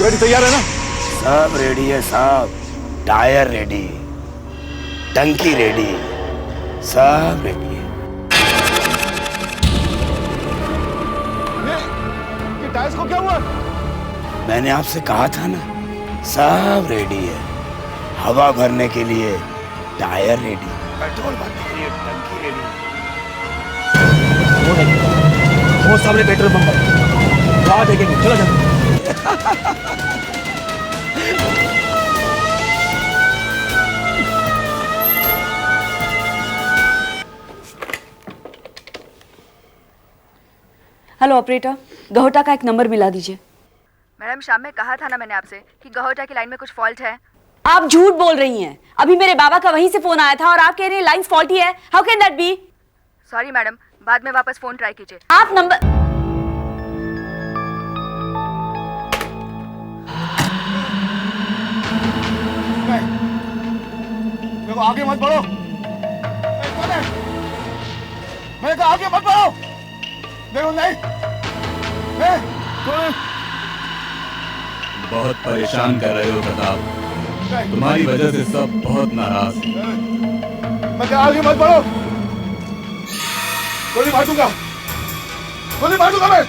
गाड़ी तैयार है ना? सब रेडी है साहब, टायर रेडी, टंकी रेडी, सब रेडी है। ये टायर्स को क्या हुआ? मैंने आपसे कहा था ना, सब रेडी है। हवा भरने के लिए टायर रेडी, पेट्रोल भरने के लिए टंकी रेडी। वो सामने पेट्रोल पंप है, वहां देखेंगे। चलो चलो। हेलो ऑपरेटर, गहोटा का एक नंबर मिला दीजिए। मैडम शाम में कहा था ना मैंने आपसे कि गहोटा की लाइन में कुछ फॉल्ट है। आप झूठ बोल रही हैं। अभी मेरे बाबा का वहीं से फोन आया था और आप कह रही हैं लाइंस फॉल्टी है। How can that be? Sorry madam, बाद में वापस फोन ट्राई कीजिए। आप नंबर देखो आगे मत बढ़ो। मैं कहा आगे मत बढ़ो। देखो नहीं, बहुत परेशान कर रहे हो प्रताप, तुम्हारी वजह से सब बहुत नाराज हैं। मैं कहा आगे मत बढ़ो। गोली मार दूंगा, गोली मार दूंगा मैं।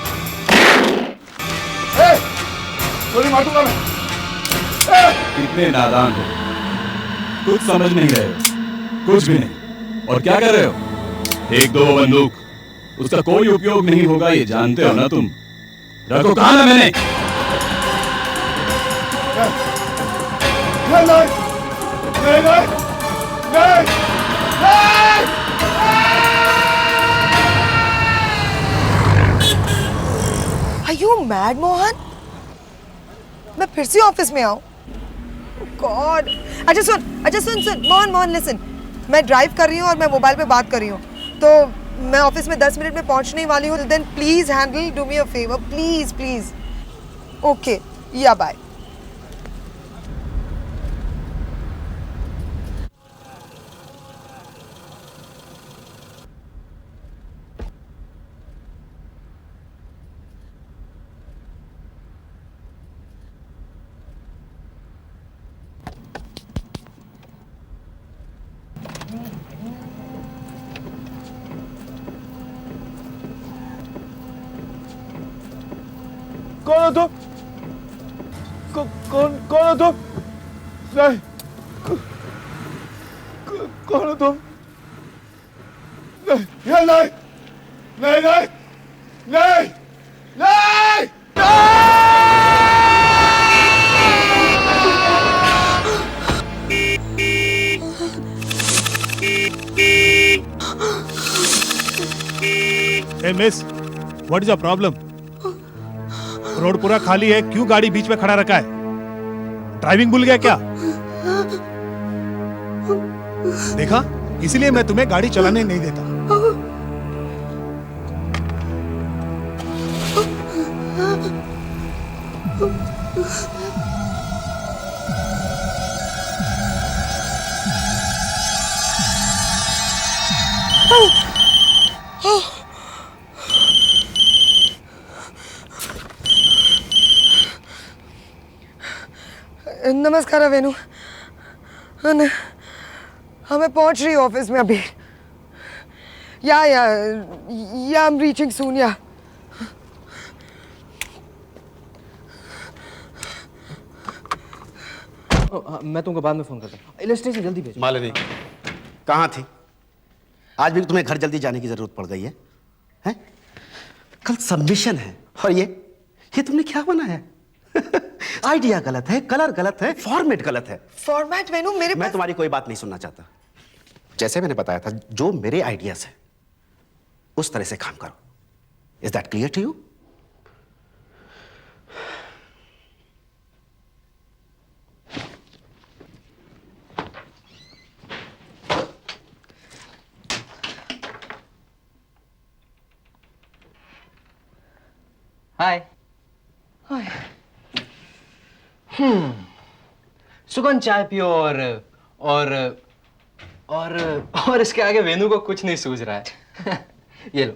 गोली मार दूंगा मैं। कितने नादान हो, कुछ समझ नहीं रहे हो, कुछ भी नहीं। और क्या कर रहे हो? एक दो बंदूक, उसका कोई उपयोग नहीं होगा, ये जानते हो ना तुम। रखो, कहा ना मैंने। नहीं नहीं नहीं नहीं नहीं। Are you mad, Mohan? मैं फिर से ऑफिस में आऊं? गॉड! अच्छा सुन मोहन लिसन, मैं ड्राइव कर रही हूँ और मैं मोबाइल पे बात कर रही हूँ, तो मैं ऑफिस में 10 मिनट में पहुंचने वाली हूँ। Then please handle, do me a favour, please. Okay, yeah bye. कौन हो तुम? कौन हो तुम? नहीं, कौन हो तुम? नहीं नहीं नहीं नहीं नहीं नहीं Hey miss, what is your problem? Road पूरा खाली है, क्यों गाड़ी बीच में खड़ा रखा है? ड्राइविंग भूल गया क्या? देखा, इसीलिए मैं तुम्हें गाड़ी चलाने नहीं देता। नमस्कार वेनु। हमें पहुंच रही ऑफिस में अभी। या आई एम रीचिंग सून। या मैं तुमको बाद में फोन करता हूँ। इलस्ट्रेशन जल्दी भेजो। मालिनी कहाँ थी? आज भी तुम्हें घर जल्दी जाने की जरूरत पड़ गई है? हैं? कल सबमिशन है और ये तुमने क्या बनाया? आइडिया गलत है, कलर गलत है, फॉर्मेट गलत है। फॉर्मेट वेनु मेरे मैं तुम्हारी कोई बात नहीं सुनना चाहता। जैसे मैंने बताया था, जो मेरे आइडियाज है उस तरह से काम करो। Is that clear to you? Hi. सुगंध चाय पियो और इसके आगे वेनु को कुछ नहीं सूझ रहा है। ये लो।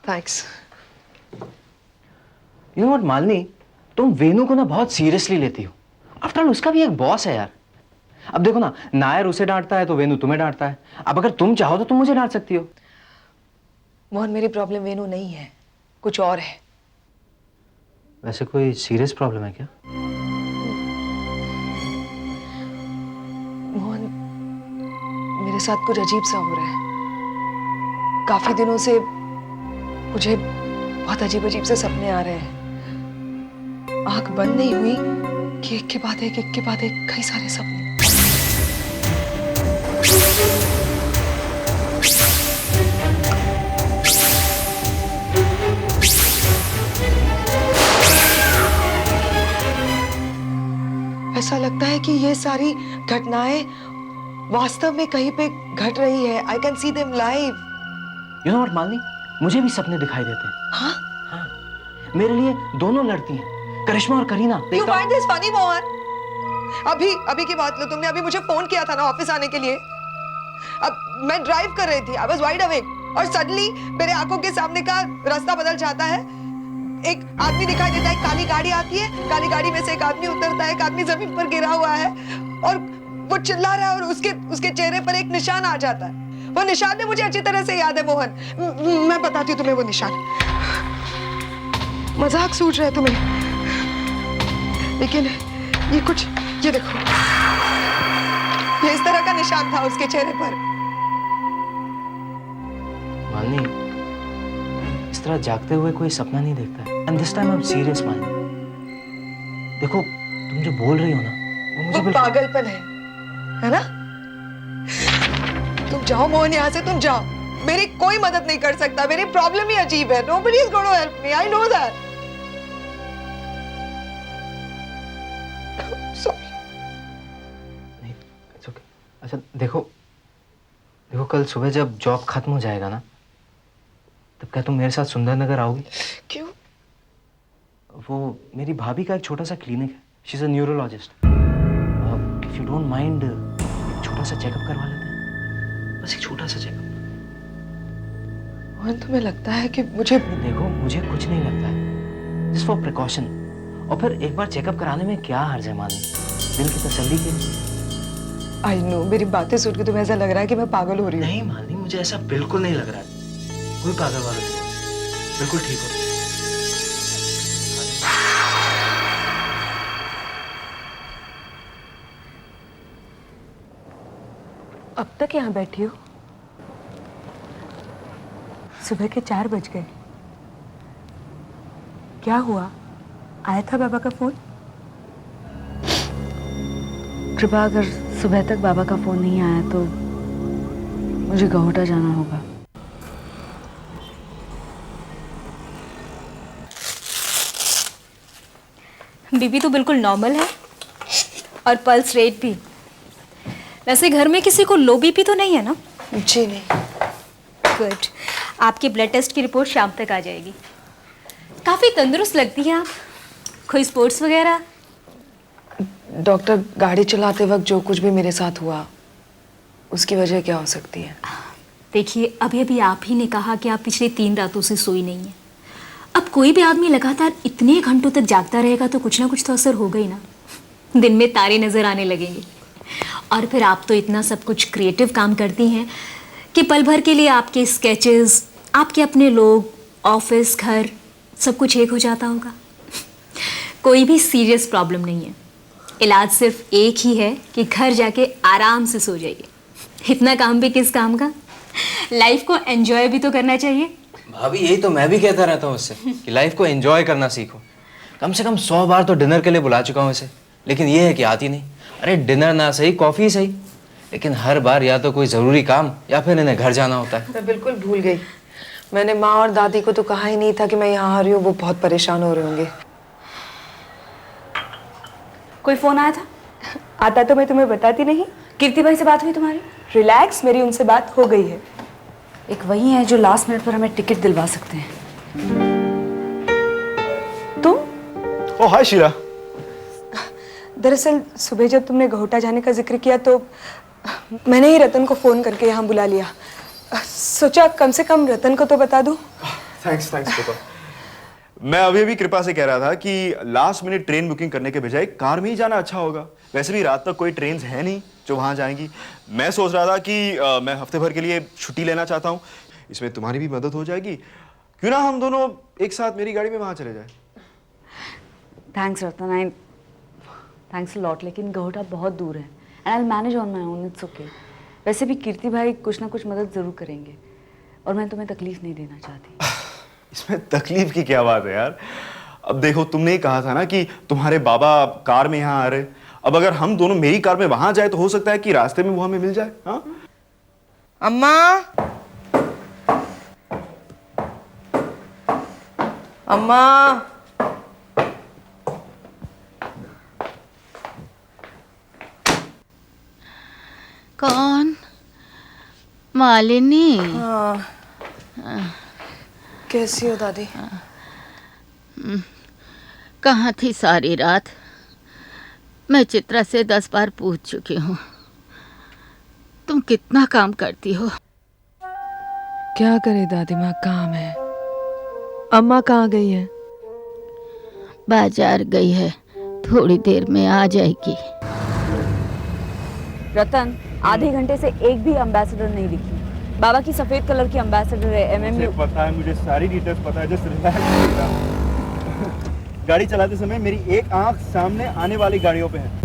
Thanks. You know what Malini, तुम वेनू को ना बहुत सीरियसली लेती हो। आफ्टर ऑल उसका भी एक बॉस है यार। अब देखो ना, नायर उसे डांटता है तो वेनू तुम्हें डांटता है। अब अगर तुम चाहो तो तुम मुझे डांट सकती हो। मोहन, मेरी प्रॉब्लम वेनू नहीं है, कुछ और है। वैसे कोई सीरियस प्रॉब्लम है क्या? मोहन, मेरे साथ कुछ अजीब सा हो रहा है। काफी दिनों से मुझे बहुत अजीब अजीब से सपने आ रहे हैं। आंख बंद नहीं हुई कि एक के बाद एक कई सारे सपने। ऐसा लगता है कि ये सारी घटनाएं वास्तव में कहीं पे घट रही है। I can see them live. You know what Malini, मुझे भी सपने दिखाई देते हैं। हाँ? हाँ, मेरे लिए दोनों लड़ती हैं, करिश्मा और Kareena. You find this funny, Mohan? अभी की बात लो, तुमने अभी मुझे फोन किया था ना ऑफिस आने के लिए। अब मैं ड्राइव कर रही थी, आई वाज वाइड अवेक, और सडनली मेरे आंखों के सामने का रास्ता बदल जाता है। एक आदमी दिखाई देता है, काली गाड़ी आती है, काली गाड़ी में से एक आदमी उतरता है, एक आदमी जमीन पर गिरा हुआ है और वो चिल्ला रहा है, और उसके चेहरे पर एक निशान आ जाता है। वो निशान भी मुझे अच्छी तरह से याद है मोहन। मैं बताती हूँ तुम्हें वो निशान। मजाक सूझ रहा है तुम्हें, लेकिन ये देखो, ये इस तरह का निशान था उसके चेहरे पर। मालिनी, इस तरह जागते हुए कोई सपना नहीं देखता है। And this time I am serious Malini. देखो, तुम जो बोल रही हो ना, वो मुझे पागलपन है ना? तुम जाओ मोहन, यहाँ से तुम जाओ। मेरी कोई मदद नहीं कर सकता, मेरी प्रॉब्लम ही अजीब है। Nobody is going to help me, I know that. Sorry. नहीं, it's okay. अच्छा देखो, कल सुबह जब जॉब खत्म हो जाएगा ना, तब क्या तुम मेरे साथ सुंदर नगर आओगी? क्यों? वो मेरी भाभी का एक छोटा सा क्लिनिक है। She is a neurologist. If you don't mind, एक छोटा सा चेकअप करवा लेते हैं, बस एक छोटा सा चेकअप। मोहन, तुम्हें लगता है कि मुझे? देखो, मुझे कुछ नहीं लगता है, जस्ट फॉर प्रिकॉशन। और फिर एक बार चेकअप कराने में क्या हर्ज है मालिनी, दिल की तसल्ली के लिए। आई नो, मेरी बातें सुन के तुम्हें ऐसा लग रहा है कि मैं पागल हो रही हूँ। नहीं मालिनी, मुझे ऐसा बिल्कुल नहीं लग रहा है। कोई पागल वाला नहीं, बिल्कुल ठीक हो। अब तक यहाँ बैठी हो? सुबह के 4 बज गए। क्या हुआ? आया था बाबा का फोन? कृपा, अगर सुबह तक बाबा का फोन नहीं आया तो मुझे गहोटा जाना होगा। बीपी तो बिल्कुल नॉर्मल है और पल्स रेट भी। वैसे घर में किसी को लो बीपी तो नहीं है ना? जी नहीं। गुड। आपके ब्लड टेस्ट की रिपोर्ट शाम तक आ जाएगी। काफ़ी तंदुरुस्त लगती हैं आप। कोई स्पोर्ट्स वगैरह? डॉक्टर, गाड़ी चलाते वक्त जो कुछ भी मेरे साथ हुआ, उसकी वजह क्या हो सकती है? देखिए, अभी अभी आप ही ने कहा कि आप पिछले 3 रातों से सोई नहीं है। अब कोई भी आदमी लगातार इतने घंटों तक जागता रहेगा तो कुछ ना कुछ तो असर होगा ही ना। दिन में तारे नज़र आने लगेंगे। और फिर आप तो इतना सब कुछ क्रिएटिव काम करती हैं कि पल भर के लिए आपके स्केचेस, आपके अपने लोग, ऑफिस, घर, सब कुछ एक हो जाता होगा। कोई भी सीरियस प्रॉब्लम नहीं है। इलाज सिर्फ एक ही है कि घर जाके आराम से सो जाइए। इतना काम भी किस काम का? लाइफ को एंजॉय भी तो करना चाहिए। भाभी, यही तो मैं भी कहता रहता हूँ उससे कि लाइफ को एंजॉय करना सीखो। कम से कम 100 बार तो डिनर के लिए बुला चुका हूँ इसे, लेकिन ये है कि आती नहीं। अरे डिनर ना सही, कॉफ़ी सही, लेकिन हर बार या तो कोई ज़रूरी काम या फिर इन्हें घर जाना होता है। मैं बिल्कुल भूल गई। मैंने माँ और दादी को तो कहा ही नहीं था कि मैं यहाँ आ रही हूँ। वो बहुत परेशान हो रहे होंगे। कोई फोन आया था? आता तो मैं तुम्हें बताती नहीं। कीर्ति भाई से बात हुई तुम्हारी? रिलैक्स, मेरी उनसे बात हो गई है। एक वही है जो लास्ट मिनट पर हमें टिकट दिलवा सकते हैं। तुम? ओ हाय शीला। दरअसल सुबह जब तुमने गहोटा जाने का जिक्र किया तो मैंने ही रतन को फोन करके यहाँ बुला लिया। सोचा कम से कम रतन को तो बता दूं। थैंक्स पापा। मैं अभी अभी कृपा से कह रहा था कि लास्ट मिनट ट्रेन बुकिंग करने के बजाय कार में ही जाना अच्छा होगा। वैसे भी रात तक कोई ट्रेन है नहीं जो वहां जाएंगी। मैं सोच रहा था कि मैं हफ्ते भर के लिए छुट्टी लेना चाहता हूँ, इसमें तुम्हारी भी मदद हो जाएगी। क्यों ना हम दोनों एक साथ मेरी गाड़ी में वहां चले जाए। Thanks Ratan, thanks a lot, लेकिन गहोटा बहुत दूर है and I will manage on my own, it's okay. वैसे भी कीर्ति भाई कुछ ना कुछ मदद जरूर करेंगे और मैं तुम्हें तकलीफ नहीं देना चाहती। इसमें तकलीफ की क्या बात है यार। अब देखो, तुमने ही कहा था ना कि तुम्हारे बाबा कार में यहाँ आ रहे। अब अगर हम दोनों मेरी कार में वहां जाए तो हो सकता है कि रास्ते में वो हमें मिल जाए। हाँ अम्मा, अम्मा, कौन? मालिनी? हाँ। कैसी हो दादी? कहाँ थी सारी रात? मैं चित्रा से 10 बार पूछ चुकी हूँ, तुम कितना काम करती हो? क्या करे दादी माँ, काम है। अम्मा कहाँ गई है? बाजार गई है, थोड़ी देर में आ जाएगी। रतन, आधे घंटे से एक भी एम्बेसडर नहीं दिखी। बाबा की सफेद कलर की एम्बेसडर है, एमएमयू। मुझे पता है, मुझे सारी डिटेल्स पता है। Just relax. गाड़ी चलाते समय मेरी एक आंख सामने आने वाली गाड़ियों पे है।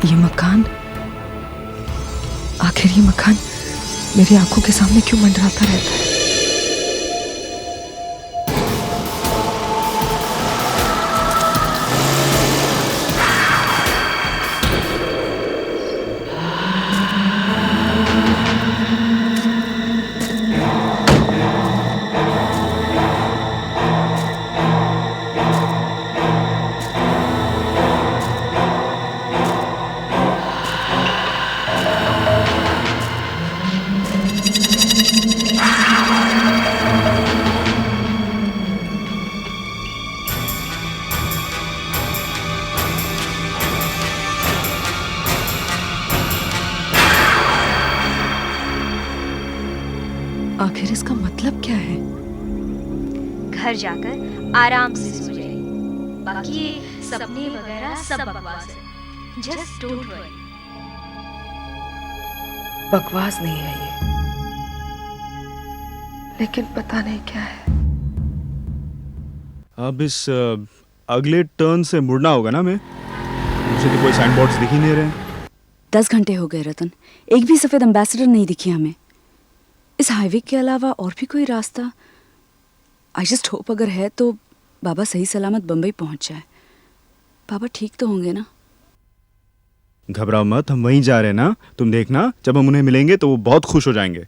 ये मकान, आखिर ये मकान मेरी आंखों के सामने क्यों मंडराता रहता है? आखिर इसका मतलब क्या है? घर जाकर आराम से सो जाइए, बाकी ये सपने वगैरह सब बकवास है। Just don't worry. बकवास नहीं है ये, लेकिन पता नहीं क्या है। अब इस अगले टर्न से मुड़ना होगा ना। मैं मुझे तो कोई साइन बोर्ड्स दिख ही नहीं रहे। 10 घंटे हो गए रतन, एक भी सफेद एम्बेसडर नहीं दिखी हमें। इस हाईवे के अलावा और भी कोई रास्ता? आई जस्ट होप अगर है तो बाबा सही सलामत बम्बई पहुंच जाए। बाबा ठीक तो होंगे ना? घबराओ मत, हम वहीं जा रहे हैं ना। तुम देखना, जब हम उन्हें मिलेंगे तो वो बहुत खुश हो जाएंगे।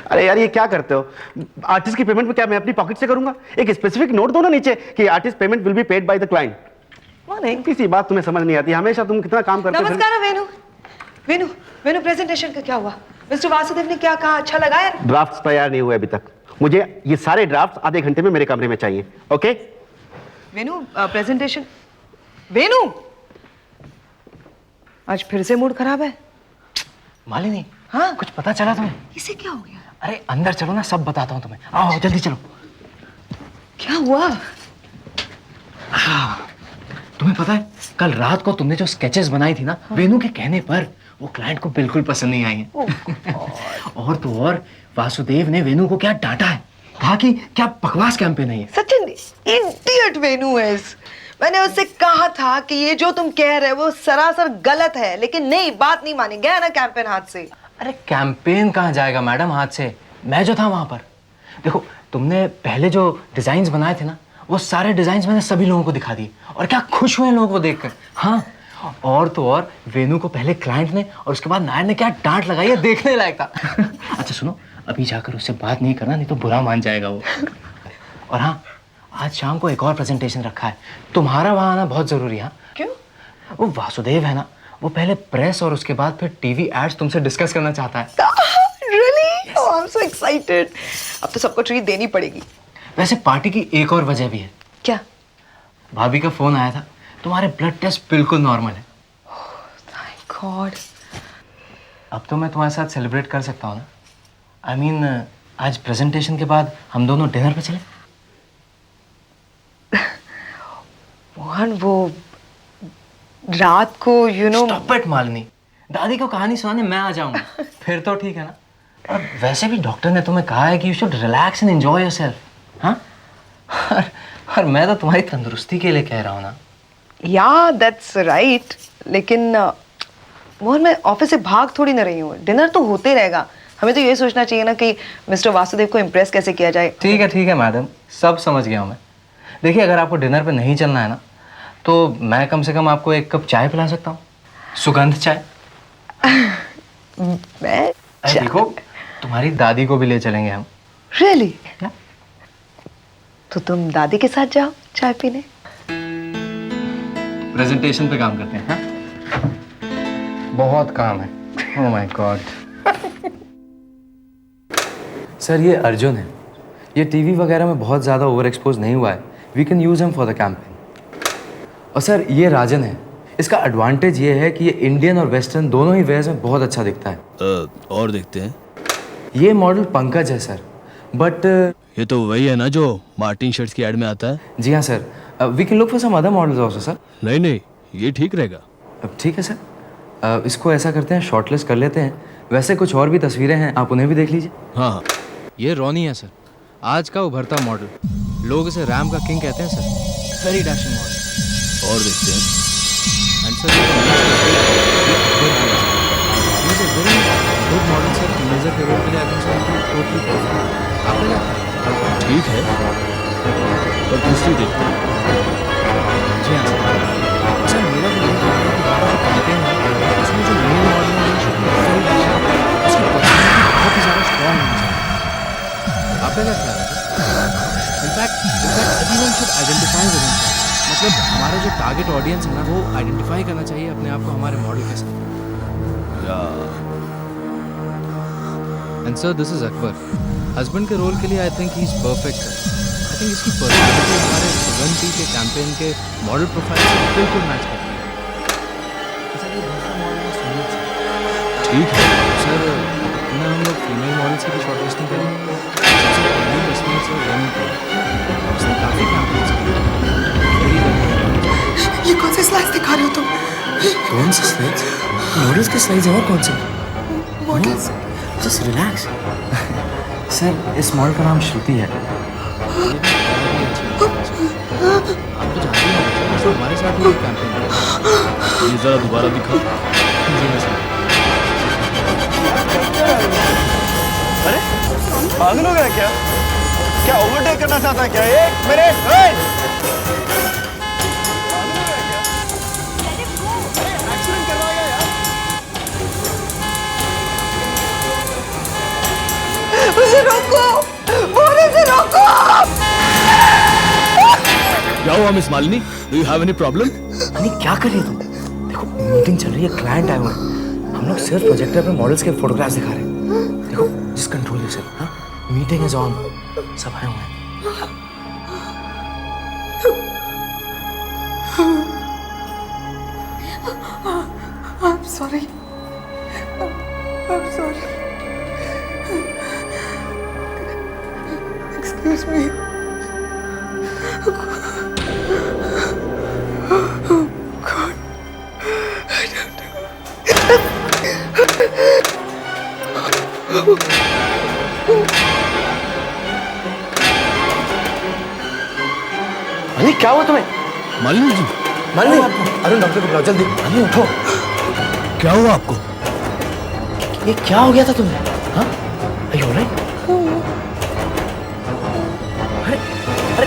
अरे यार, ये क्या करते हो? आर्टिस्ट की पेमेंट में क्या मैं अपनी पॉकेट से करूंगा? एक स्पेसिफिक नोट दो ना नीचे कि artist payment will be paid by the client. नहीं, किसी बात तुम्हें समझ नहीं आती। हमेशा तुम कितना काम करते हो। नमस्कार वेणु। वेणु, वेणु, प्रेजेंटेशन का क्या हुआ? मिस्टर वासुदेव ने क्या कहा? अच्छा लगा है? ड्राफ्ट्स तैयार नहीं हुए अभी तक। मुझे ये सारे ड्राफ्ट्स आधे घंटे में मेरे कमरे में चाहिए। ओके वेणु, प्रेजेंटेशन। वेणु, आज फिर से मूड खराब है। मालिनी, हाँ, कुछ पता चला तुम्हें? इसे क्या हो गया? अरे अंदर चलो ना, सब बताता हूँ तुम्हें। आओ जल्दी चलो। क्या हुआ? हाँ, तुम्हें पता है कल रात को तुमने जो स्केचेस बनाई थी ना, वेणु के कहने पर, वो क्लाइंट को बिल्कुल पसंद नहीं आई है। और तो और वासुदेव ने वेणु को क्या डांटा है, कहा कि क्या बकवास कैंपेन है ये। सचिन, इडियट वेणु है। मैंने उससे कहा था कि ये जो तुम कह रहे हो वो सरासर गलत है, लेकिन नहीं, बात नहीं मानी। गया ना कैंपेन हाथ से। अरे कैंपेन कहाँ जाएगा मैडम हाथ से? मैं जो था वहां पर, देखो तुमने पहले जो डिजाइन्स बनाए थे ना, वो सारे डिजाइन्स मैंने सभी लोगों को दिखा दिए और क्या खुश हुए लोगों को देखकर। हाँ, और तो और वेनू को पहले क्लाइंट ने और उसके बाद नायर ने क्या डांट लगाई है, देखने लायक था। अच्छा सुनो, अभी जाकर उससे बात नहीं करना, नहीं तो बुरा मान जाएगा वो। और हाँ, आज शाम को एक और प्रेजेंटेशन रखा है, तुम्हारा वहाँ आना बहुत जरूरी है। क्यों? वो वासुदेव है ना, वो पहले प्रेस और उसके बाद फिर टीवी एड्स तुमसे डिस्कस करना चाहता है। Really? Oh, I'm so excited. अब तो सबको ट्रीट देनी पड़ेगी। वैसे पार्टी की एक और वजह भी है। क्या? भाभी का फोन आया था, तुम्हारे ब्लड टेस्ट बिल्कुल नॉर्मल है। Thank God. अब तो मैं तुम्हारे साथ सेलिब्रेट कर सकता हूँ ना। I mean, आज प्रेजेंटेशन के बाद हम दोनों डिनर पे चले। मोहन, वो रात को Stop it, मालिनी। दादी को कहानी सुनाने मैं आ जाऊंगा, फिर तो ठीक है ना। और वैसे भी डॉक्टर ने तुम्हें कहा है कि you should relax and enjoy yourself. हाँ, और मैं तो तुम्हारी तंदुरुस्ती के लिए कह रहा हूँ ना। या दैट्स राइट, लेकिन मोहन मैं ऑफिस से भाग थोड़ी ना रही हूँ, डिनर तो होते रहेगा। हमें तो ये सोचना चाहिए ना कि मिस्टर वासुदेव को इम्प्रेस कैसे किया जाए। ठीक है मैडम, सब समझ गया हूँ मैं। देखिए, अगर आपको डिनर पे नहीं चलना है ना, तो मैं कम से कम आपको एक कप चाय पिला सकता हूँ, सुगंध चाय। मैं देखो, तुम्हारी दादी को भी ले चलेंगे हम। Really? तो तुम दादी के साथ जाओ चाय पीने। प्रेजेंटेशन पे काम करते हैं। हाँ? बहुत काम है। Oh my God. सर, ये अर्जुन है, ये टीवी वगैरह में बहुत ज़्यादा ओवर एक्सपोज नहीं हुआ है। We can use him for the campaign. और सर, ये राजन है, इसका एडवांटेज ये है कि ये इंडियन और वेस्टर्न दोनों ही वेयर्स में बहुत अच्छा दिखता है। और देखते हैं। ये मॉडल पंकज है सर, बट ये तो वही है ना जो मार्टिन शर्ट्स की एड में आता है। जी हाँ sir, we can look for some other models also sir. नहीं, ये ठीक रहेगा। अब ठीक है सर, इसको ऐसा करते हैं, शॉर्टलिस्ट कर लेते हैं। वैसे कुछ और भी तस्वीरें हैं, आप उन्हें भी देख लीजिए। हाँ, ये रोनी है सर, आज का उभरता मॉडल। लोग इसे रैम का किंग कहते हैं सर। Very dashing model. और देखते हैं। And sir, very good model sir, major के रोल के लिए I think sir totally perfect. आपने क्या? ठीक है, पर दूसरी देखते हैं। जी हाँ सर। सर, मेरा भी यही कहना है कि बाबा जो कहते हैं उसमें जो मेन मॉडल है वेरी डैशिंग, उसकी पर्सनैलिटी बहुत ही ज़्यादा स्ट्रॉन्ग होनी चाहिए। आपका क्या ख्याल है sir? In fact everyone should identify with himself. मतलब हमारा जो टारगेट ऑडियंस है ना, वो आइडेंटिफाई करना चाहिए अपने आप को हमारे मॉडल के साथ। And sir, this is Akbar, husband के रोल के लिए I think he is perfect sir. I think इसकी पर्सनैलिटी हमारे सुगंधी के कैंपेन के मॉडल प्रोफाइल से बिल्कुल मैच करती है। सर, ये दूसरा मॉडल है सुनील सर। ठीक है सर, ना हम लोग फीमेल मॉडल्स की भी शॉर्टलिस्टिंग करेंगे। सबसे पहली तस्वीर सर रेनू की, उसने काफ़ी कैंपेन्स किए। ये कौन से स्लाइड्स दिखा रहे हो तुम? कौन से स्लाइड्स? मॉडल्स के स्लाइड्स और कौन से? मॉडल्स? Just relax. सर, इस मॉडल का नाम श्रुति है। आप तो जानते हैं सर, हमारे साथ ही कैंपेन किया। ये जरा दोबारा दिखाओ। जी हाँ सर। अरे पागल हो गया क्या ओवरटेक करना चाहता है क्या? एक मिनट, एक्सीडेंट करवाएगा यार। उसे रोको, उसे रोको। क्या हुआ miss Malini? Do you have any problem? अरे क्या कर रही हो तुम? देखो, मीटिंग चल रही है, क्लाइंट आए हुए हैं। हम लोग सिर्फ प्रोजेक्टर पे मॉडल्स के फोटोग्राफ्स दिखा रहे हैं। देखो, जस्ट कंट्रोल योरसेल्फ। हाँ, मीटिंग इज ऑन, सब आए हुए हैं। I'm sorry. I'm sorry. Excuse me. Oh God. I don't know. अरे क्या हुआ तुम्हें? मालिनी जी, मालिनी, अरुण डॉक्टर को बुलाओ जल्दी। मालिनी उठो। क्या हुआ आपको? ये क्या हो गया था तुम्हें? हाँ, Are you alright? अरे अरे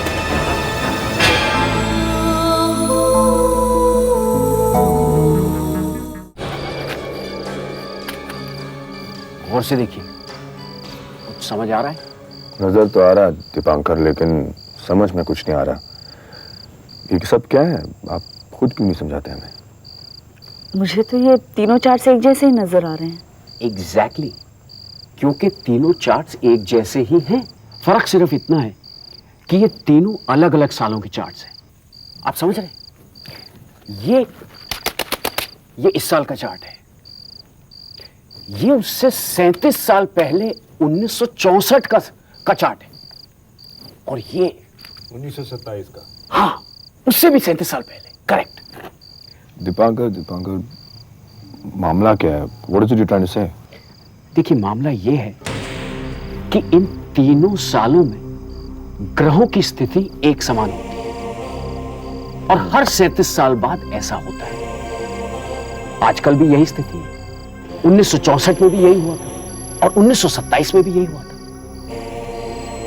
गौर से देखिए, कुछ समझ आ रहा है? नजर तो आ रहा दीपांकर, लेकिन समझ में कुछ नहीं आ रहा। ये सब क्या है? आप खुद क्यों नहीं समझाते हमें? मुझे तो ये तीनों चार्ट्स एक जैसे ही नजर आ रहे हैं। एग्जैक्टली, क्योंकि तीनों चार्ट्स एक जैसे ही हैं। फर्क सिर्फ इतना है कि ये तीनों अलग अलग सालों के चार्ट्स हैं। आप समझ रहे हैं? ये इस साल का चार्ट है, ये उससे 37 साल पहले 1964 का चार्ट है, और ये 1927 का। हाँ, उससे भी 37 साल पहले। करेक्ट। दीपांकर, मामला क्या है? What is it you're trying to say? देखिए, मामला ये है कि इन तीनों सालों में ग्रहों की स्थिति एक समान होती है, और हर 37 साल बाद ऐसा होता है। आजकल भी यही स्थिति है। 1964 में भी यही हुआ था, और 1927 में भी यही हुआ था।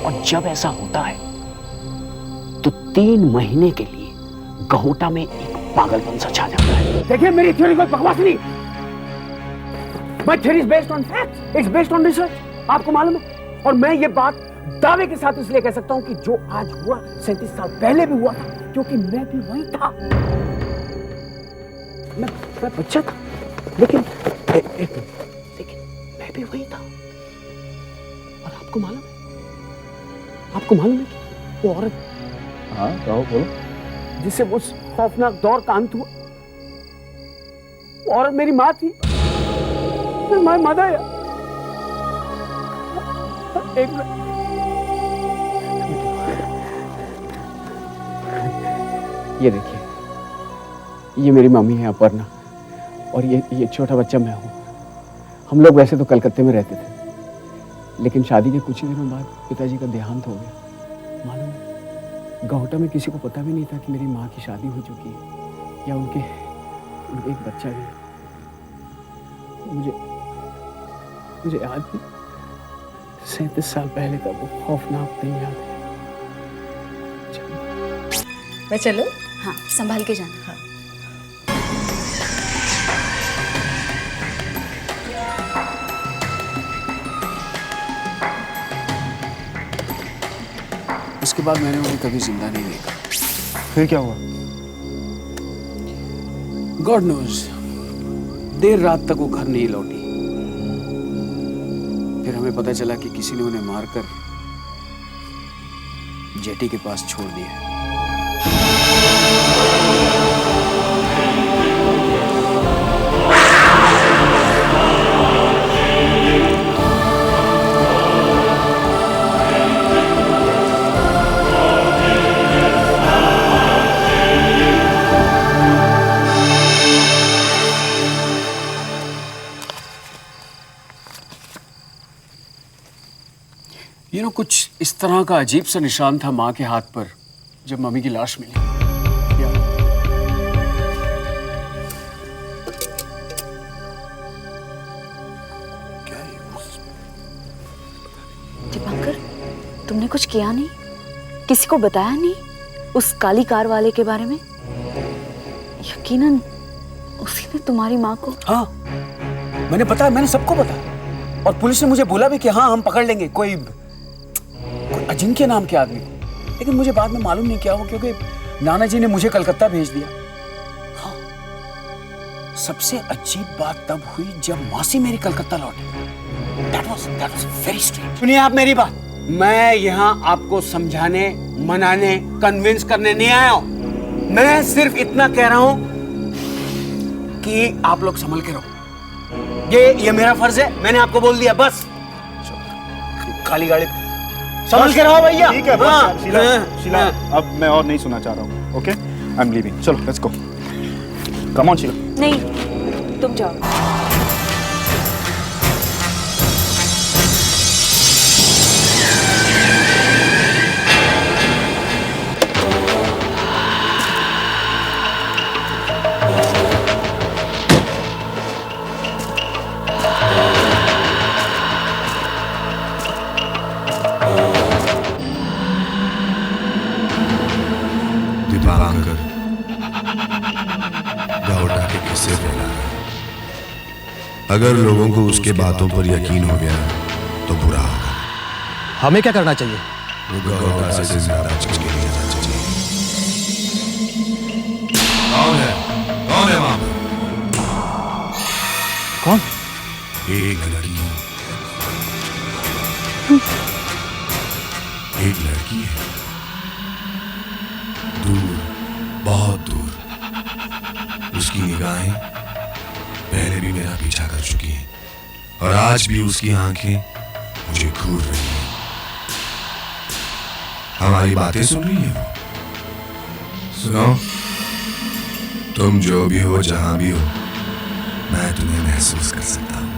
और जब ऐसा होता है तो 3 महीने के लिए गहोटा में एक पागलपन सा छा जाता है। देखिए, मेरी थ्योरी कोई बकवास नहीं। My theory is based on facts, it's based on research. आपको मालूम है, और मैं ये बात दावे के साथ इसलिए कह सकता हूं कि जो आज हुआ 37 साल पहले भी हुआ था, क्योंकि मैं भी वही था। मैं बच्चा था, लेकिन मैं भी वही था। और आपको मालूम है कि वो औरत, हाँ कहो, बोलो। जिसे वो खौफनाक दौर का अंत हुआ, वो औरत मेरी माँ थी। My mother. एक मिनट, ये देखिए, ये मेरी मम्मी है अपर्णा, और ये छोटा बच्चा मैं हूँ। हम लोग वैसे तो कलकत्ते में रहते थे, लेकिन शादी के कुछ ही दिनों बाद पिताजी का देहांत हो गया। मालूम है, गहोटा में किसी को पता भी नहीं था कि मेरी माँ की शादी हो चुकी है, या उनके एक बच्चा भी है। मुझे याद है, 37 साल पहले का वो खौफनाक दिन याद है। मैं चलूं? हाँ, संभाल के जाना। हाँ। उसके बाद मैंने उन्हें कभी जिंदा नहीं देखा। फिर क्या हुआ? गॉड नोज, देर रात तक वो घर नहीं लौटी। फिर हमें पता चला कि किसी ने उन्हें मारकर जेटी के पास छोड़ दिया। कुछ इस तरह का अजीब सा निशान था माँ के हाथ पर जब मम्मी की लाश मिली। दीपांकर, तुमने कुछ किया नहीं? किसी को बताया नहीं उस काली कार वाले के बारे में? यकीनन उसी ने तुम्हारी माँ को। हाँ, मैंने बताया, मैंने सबको बताया, और पुलिस ने मुझे बोला भी कि हाँ हम पकड़ लेंगे कोई अजिंक्य नाम के आदमी को। लेकिन मुझे बाद में मालूम नहीं क्या हुआ, क्योंकि नाना जी ने मुझे कलकत्ता भेज दिया। हाँ, सबसे अजीब बात तब हुई जब मौसी मेरी कलकत्ता लौटी। That was very strange। सुनिए आप मेरी बात, मैं यहाँ आपको समझाने, मनाने, कन्विंस करने नहीं आया हूँ। मैं सिर्फ इतना कह रहा हूँ कि आप लोग संभल के रहो। ये मेरा फर्ज है, मैंने आपको बोल दिया, बस। खाली गाड़ी समझ के रहो भैया। ठीक है बस। शीला, अब मैं और नहीं सुनना चाह रहा हूँ। Okay, I am leaving. चलो let's go. Come on Sheela. नहीं, तुम जाओ। दीपांकर गहोटा के किस्से फैला है। अगर लोगों को उसके बातों पर यकीन हो गया तो बुरा होगा। हमें क्या करना चाहिए? वो गहोटा से जिंदा बच के लिए जाना चाहिए। कौन है वहां पर? कौन? एक लड़की है, दूर, बहुत दूर। उसकी निगाहें पहले भी मेरा पीछा कर चुकी हैं और आज भी उसकी आंखें मुझे घूर रही हैं। हमारी बातें सुन रही है वो। सुनो, तुम जो भी हो, जहां भी हो, मैं तुम्हें महसूस कर सकता हूं।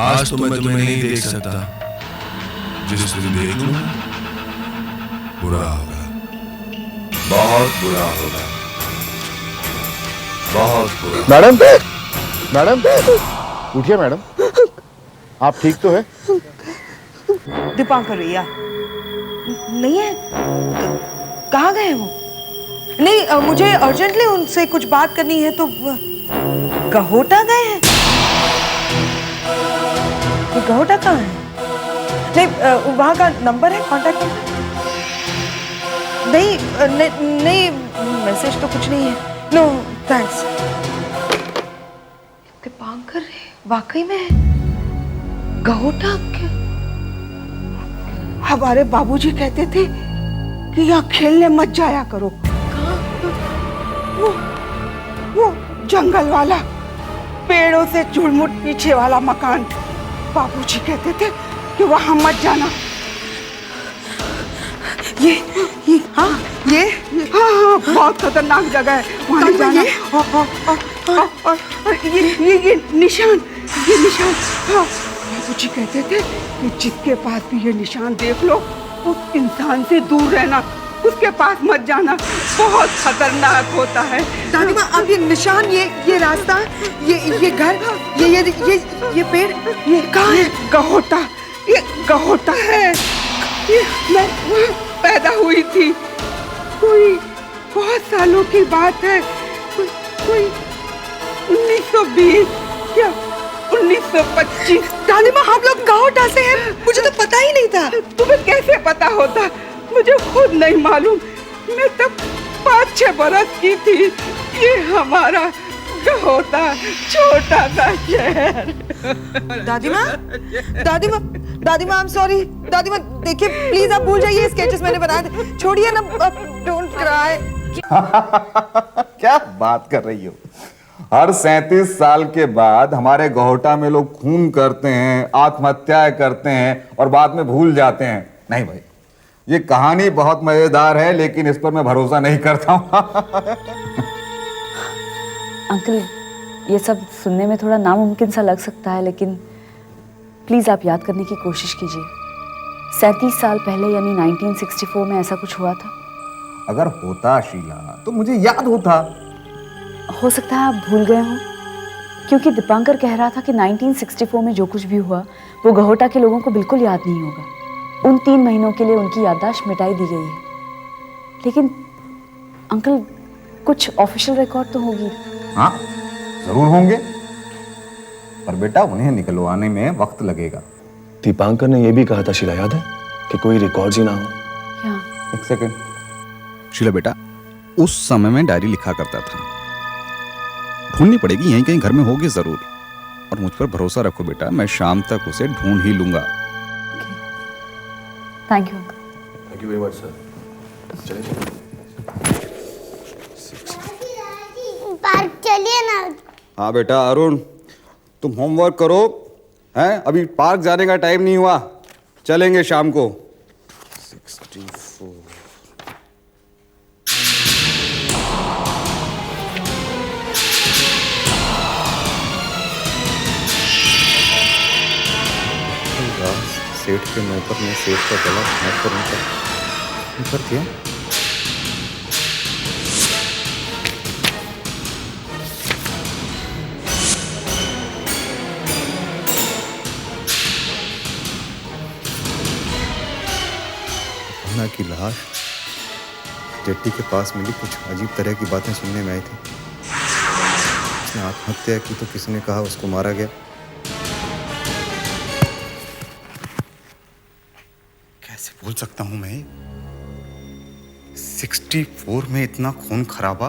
आज तो मैं तुम्हें नहीं देख सकता, जिस दिन देख लूंगा बुरा होगा, बहुत बुरा होगा, बहुत बुरा। मैडम, मैडम, उठिए मैडम। आप ठीक तो है? दीपांकर भैया नहीं है, कहाँ गए हैं वो? नहीं, मुझे अर्जेंटली उनसे कुछ बात करनी है। तो गहोटा गए हैं? ये गहोटा कहाँ है? नहीं, वहाँ का नंबर है, कांटेक्ट नंबर? नहीं, नहीं, मैसेज तो कुछ नहीं है। No thanks. दीपांकर वाकई में है? गहोटा के? हमारे बाबूजी कहते थे कि यहाँ खेलने मत जाया करो। कहाँ? वो जंगल वाला, पेड़ों से झुलमुट पीछे वाला मकान। बाबूजी कहते थे कि वहां मत जाना। ये हाँ, हाँ, बहुत खतरनाक जगह है, वहां नहीं जाना। और ये निशान, हाँ, बाबूजी कहते थे कि जिसके पास भी ये निशान देख लो, उस इंसान से दूर रहना, उसके पास मत जाना, बहुत खतरनाक होता है। दादी माँ, अब ये निशान, ये रास्ता, ये घर, ये पेड़, ये कहाँ है? गहोटा, ये गहोटा है। मैं वहाँ पैदा हुई थी, कोई बहुत सालों की बात है, कोई 1920 या 1925। दादी माँ, हम लोग गहोटा से हैं, मुझे तो पता ही नहीं था। तुम्हें कैसे पता होता? मुझे खुद नहीं मालूम। मैं तब 5-6 बरस की थी। ये हमारा गहोटा, छोटा सा शहर। दादी माँ, आई एम सॉरी। दादी माँ, देखिए प्लीज, आप भूल जाइए, स्केचेस मैंने बनाए थे, छोड़िए ना, डोंट क्राई। क्या बात कर रही हो? हर 37 साल के बाद हमारे गहोटा में लोग खून करते हैं, आत्महत्याएं करते हैं और बाद में भूल जाते हैं। नहीं भाई, ये कहानी बहुत मजेदार है, लेकिन इस पर मैं भरोसा नहीं करता हूँ। अंकल, ये सब सुनने में थोड़ा नामुमकिन सा लग सकता है, लेकिन प्लीज आप याद करने की कोशिश कीजिए। 37 साल पहले यानी 1964 में ऐसा कुछ हुआ था। अगर होता शीला तो मुझे याद होता। हो सकता है आप भूल गए हों, क्योंकि दीपांकर कह रहा था कि 1964 में जो कुछ भी हुआ वो गहोटा के लोगों को बिल्कुल याद नहीं होगा। उन 3 महीनों के लिए उनकी याददाश्त मिटाई दी गई है। लेकिन अंकल, कुछ ऑफिशियल रिकॉर्ड तो होगी। हाँ, जरूर होंगे, पर बेटा उन्हें निकलवाने में वक्त लगेगा। दीपांकर ने यह भी कहा था शीला, याद है, कि कोई रिकॉर्ड्स ही ना हो। क्या? एक सेकंड। शीला बेटा, उस समय में डायरी लिखा करता था, ढूंढनी पड़ेगी, यहीं कहीं घर में होगी जरूर। और मुझ पर भरोसा रखो बेटा, मैं शाम तक उसे ढूंढ ही लूंगा। Thank you. Thank you very much sir. चलिए पार्क चलिए ना। हाँ बेटा अरुण, तुम होमवर्क करो, हैं? अभी पार्क जाने का टाइम नहीं हुआ, चलेंगे शाम को। 64 सेठ के नौकर ने सेठ का गला काट कर उनका दिया। की लाश जेट्टी के पास मिली, कुछ अजीब तरह की बातें सुनने में आई थी। उसने आत्महत्या की तो किसी ने कहा उसको मारा गया। कैसे भूल सकता हूं मैं? 64 में इतना खून खराबा,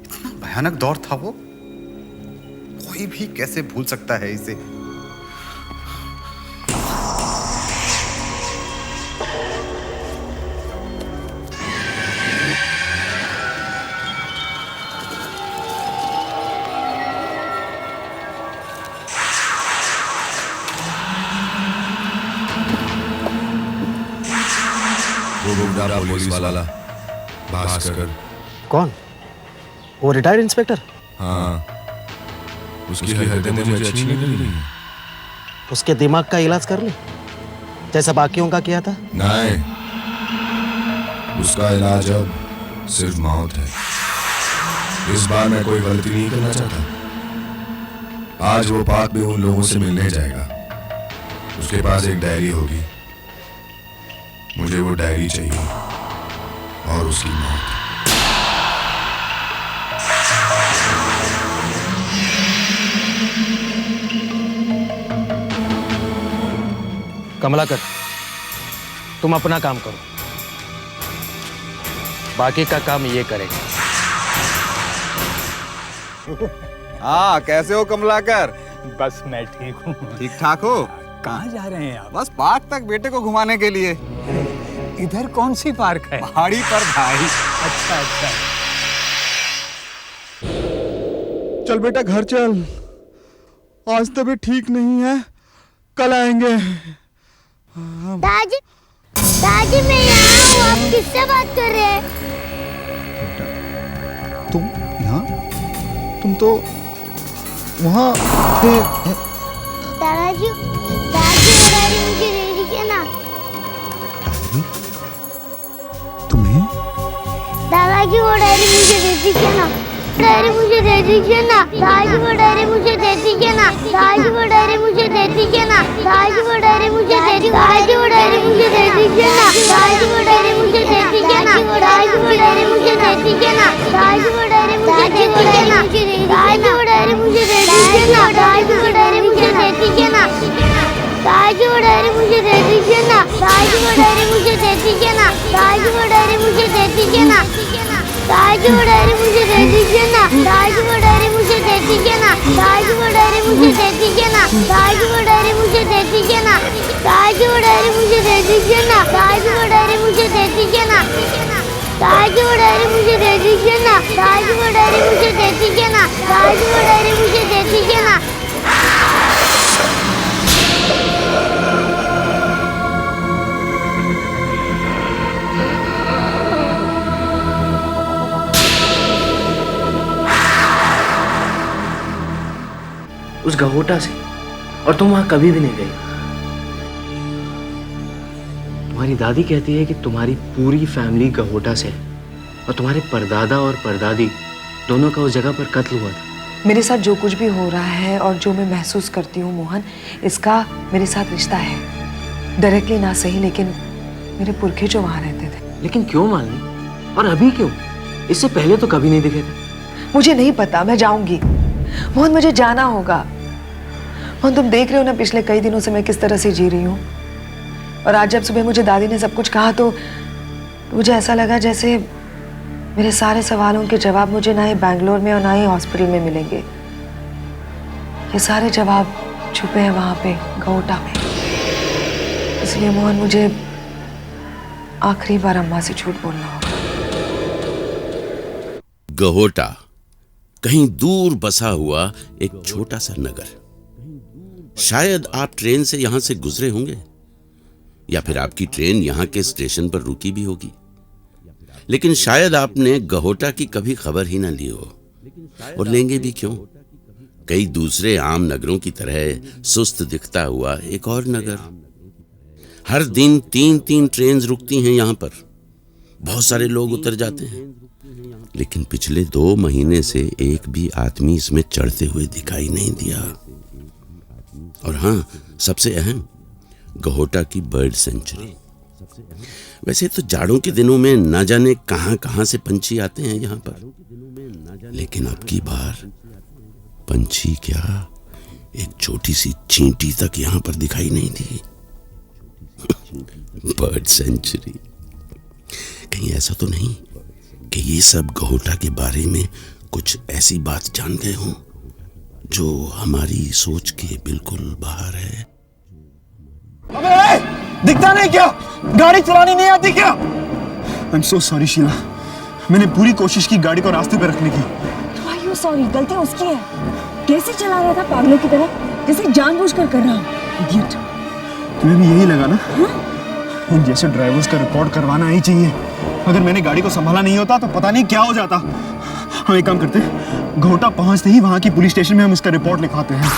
इतना भयानक दौर था वो। कोई भी कैसे भूल सकता है इसे? वो पुलिस वाला भास्कर। कौन? वो रिटायर्ड इंस्पेक्टर? हाँ, उसकी हरकतें मुझे अच्छी नहीं लगी। उसके दिमाग का इलाज कर ले, जैसा बाकियों का किया था। नहीं, उसका इलाज अब सिर्फ मौत है। इस बार मैं कोई गलती नहीं करना चाहता। आज वो पार्क में उन लोगों से मिलने जाएगा। उसके पास एक डायरी होगी। मुझे वो डायरी चाहिए और उसकी मौत। कमलाकर, तुम अपना काम करो, बाकी का काम ये करेगा। हाँ, कैसे हो कमलाकर? बस मैं ठीक हूँ। ठीक ठाक हो? कहाँ जा रहे हैं आप? बस पार्क तक बेटे को घुमाने के लिए। इधर कौन सी पार्क है? पहाड़ी पर भाई। अच्छा अच्छा। चल बेटा घर चल, आज तबीयत ठीक नहीं है, कल आएंगे। दादी, दादी मैं यहाँ हूँ, आप किससे बात कर रहे हैं? तुम यहाँ? तुम तो वहाँ थे। दादाजी, दादी वो डायरी मुझे दे दीजिए ना। तुम्हें? दादाजी वो डायरी मुझे दे दीजिए ना। डायरी मुझे दे दीजिए ना। दादी वो डायरी मुझे दे दीजिए ना। दादी वो डायरी मुझे दे दीजिए ना। दादी वो डायरी मुझे दे दीजिए। दादी वो डायरी मुझे दे दीजिए ना। दादी वो डायरी मुझे दे दीजिए ना। दादी वो डायरी मुझे दे दीजिए ना। दादी वो डायरी मुझे दे दीजिए ना। दादी वो डायरी मुझे दे दीजिए ना। दादी वो डायरी मुझे दे दीजिए ना। दादी वो डायरी मुझे दे दीजिए ना। दादी वो डायरी मुझे दे दीजिए ना। दादी वो डायरी मुझे दे दीजिए ना। दादी वो डायरी मुझे दे दीजिए ना। दादी वो डायरी मुझे दे दीजिए ना। दादी वो डायरी मुझे दे दीजिए ना। दादी वो डायरी मुझे दे दीजिए ना। दादी वो डायरी मुझे दे दीजिए ना। दादी वो डायरी मुझे दे दीजिए ना। दादी वो डायरी मुझे दे दीजिए ना। दादी वो डायरी मुझे दे दीजिए ना। दादी वो डायरी मुझे दे दीजिए ना। उस गहोटा से, और तुम वहां कभी भी नहीं गई। तुम्हारी दादी कहती है कि तुम्हारी पूरी फैमिली गहोटा से है और तुम्हारे परदादा और परदादी दोनों का उस जगह पर कत्ल हुआ था। मेरे साथ जो कुछ भी हो रहा है और जो मैं महसूस करती हूँ मोहन, इसका मेरे साथ रिश्ता है। डायरेक्टली ना सही, लेकिन मेरे पुरखे जो वहाँ रहते थे। लेकिन क्यों मालनी? और अभी क्यों? इससे पहले तो कभी नहीं दिखे थे। मुझे नहीं पता, मैं जाऊंगी मोहन, मुझे जाना होगा। मोहन, तुम देख रहे हो ना पिछले कई दिनों से मैं किस तरह से जी रही हूँ। और आज जब सुबह मुझे दादी ने सब कुछ कहा तो मुझे ऐसा लगा जैसे मेरे सारे सवालों के जवाब मुझे ना ही बैंगलोर में और ना ही हॉस्पिटल में मिलेंगे। ये सारे जवाब छुपे हैं वहां पे गहोटा में। इसलिए मोहन, मुझे आखिरी बार अम्मा से झूठ बोलना होगा। गहोटा कहीं दूर बसा हुआ एक छोटा सा नगर। शायद आप ट्रेन से यहां से गुजरे होंगे या फिर आपकी ट्रेन यहां के स्टेशन पर रुकी भी होगी, लेकिन शायद आपने गहोटा की कभी खबर ही ना ली हो। और लेंगे भी क्यों? कई दूसरे आम नगरों की तरह सुस्त दिखता हुआ एक और नगर। हर दिन 3-3 ट्रेन रुकती हैं यहां पर, बहुत सारे लोग उतर जाते हैं, लेकिन पिछले 2 महीने से एक भी आदमी इसमें चढ़ते हुए दिखाई नहीं दिया। और हाँ, सबसे अहम, गहोटा की बर्ड सेंचुरी। वैसे तो जाड़ों के दिनों में ना जाने कहां कहां से पंछी आते हैं यहाँ पर, लेकिन अब की बार पंछी क्या, एक छोटी सी चींटी तक यहां पर दिखाई नहीं दी। Bird sanctuary. कहीं ऐसा तो नहीं कि ये सब गहोटा के बारे में कुछ ऐसी बात जान गए हों जो हमारी सोच के बिल्कुल बाहर है। अबे दिखता नहीं क्या? गाड़ी चलानी नहीं आती क्या? I'm so sorry शीला, मैंने पूरी कोशिश की गाड़ी को रास्ते पे रखने की। Why you sorry? गलती उसकी है। कैसे चला रहा था पागलों की तरह, जैसे जानबूझकर कर रहा हूँ। Idiot। तुम्हें भी यही लगा ना? इन जैसे ड्राइवर्स का रिपोर्ट करवाना ही चाहिए। अगर मैंने गाड़ी को संभाला नहीं होता तो पता नहीं क्या हो जाता। हम एक काम करते, गहोटा पहुंचते ही वहां की पुलिस स्टेशन में हम इसका रिपोर्ट लिखवाते हैं।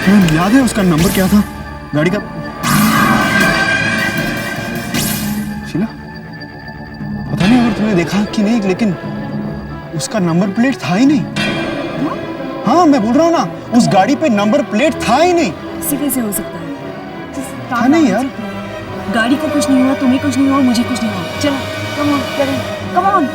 तुम्हें याद है उसका नंबर क्या था गाड़ी का? शीला, पता नहीं अगर तुमने देखा कि नहीं, लेकिन उसका नंबर प्लेट था ही नहीं। हाँ मैं बोल रहा हूँ ना, उस गाड़ी पे नंबर प्लेट था ही नहीं। कैसे हो सकता है? था नहीं यार। गाड़ी को कुछ नहीं हुआ, तुम्हें कुछ नहीं हुआ, मुझे कुछ नहीं हुआ। चलो कम ऑन, कम ऑन।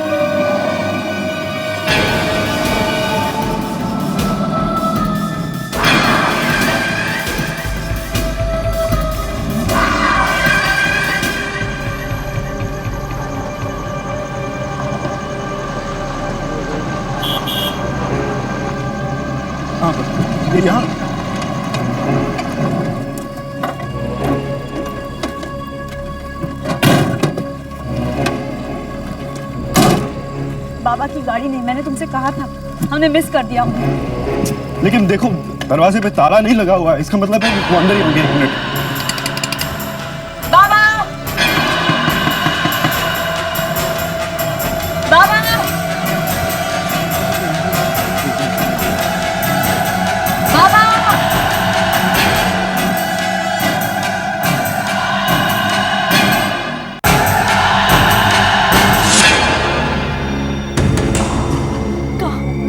हाँ ये यहाँ। बाबा की गाड़ी नहीं, मैंने तुमसे कहा था, हमने मिस कर दिया। लेकिन देखो दरवाजे पे ताला नहीं लगा हुआ है, इसका मतलब है कि वो अंदर ही होंगे। एक मिनट। बाबा, बाबा, बाबा,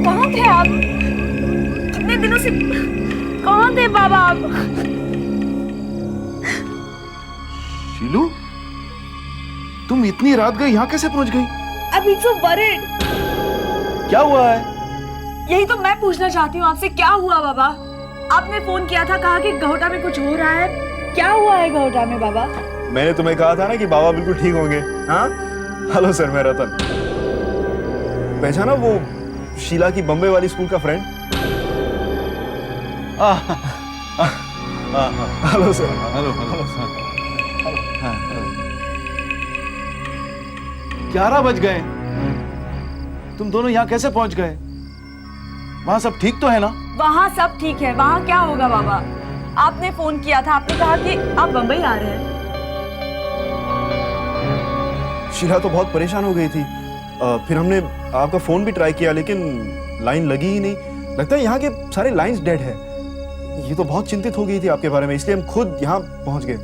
कहाँ थे आप? कितने दिनों से कहाँ थे बाबा आप? शीलू, तुम इतनी रात गई यहाँ कैसे पहुँच गई? I'm so worried। क्या हुआ है? यही तो मैं पूछना चाहती हूँ आपसे, क्या हुआ बाबा? आपने फोन किया था, कहा कि गहोटा में कुछ हो रहा है। क्या हुआ है गहोटा में बाबा? मैंने तुम्हें कहा था ना कि बाबा बिल्कुल ठीक होंगे। हाँ? हेलो सर, मैं रतन। पहचाना वो शीला की बम्बे वाली स्कूल का friend? Hello sir. Hello hello. 11 बज गए, तुम दोनों यहाँ कैसे पहुंच गए? वहां सब ठीक तो है ना? वहाँ सब ठीक है। वहाँ क्या होगा बाबा? आपने फोन किया था, आपने कहा कि आप बम्बई आ रहे हैं। शीला तो बहुत परेशान हो गई थी। फिर हमने आपका फोन भी ट्राई किया, लेकिन लाइन लगी ही नहीं। लगता है यहाँ के सारे लाइंस डेड है। ये तो बहुत चिंतित हो गई थी आपके बारे में, इसलिए हम खुद यहाँ पहुंच गए।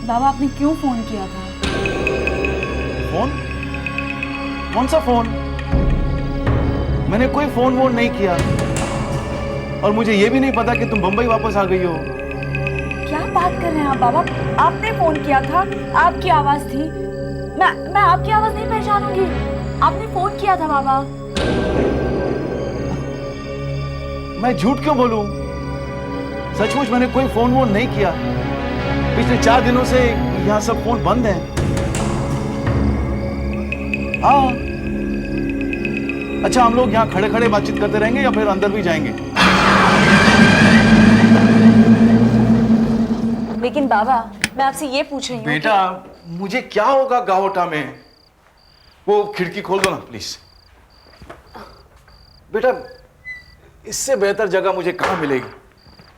बाबा आपने क्यों फोन किया था? फोन? कौन सा फोन? मैंने कोई फोन वोन नहीं किया, और मुझे ये भी नहीं पता कि तुम बंबई वापस आ गई हो। क्या बात कर रहे हैं आप बाबा? आपने फोन किया था, आपकी आवाज थी। मैं आपकी आवाज नहीं पहचानूंगी। आपने फोन किया था बाबा। मैं झूठ क्यों बोलूं? सचमुच मैंने कोई फोन वोन नहीं किया। पिछले 4 दिनों से यहाँ सब फोन बंद हैं। हाँ, अच्छा हम लोग यहाँ खड़े खड़े बातचीत करते रहेंगे या फिर अंदर भी जाएंगे? लेकिन बाबा मैं आपसे ये पूछ रही हूँ बेटा मुझे क्या होगा गहोटा में? वो खिड़की खोल दो ना प्लीज। बेटा इससे बेहतर जगह मुझे कहां मिलेगी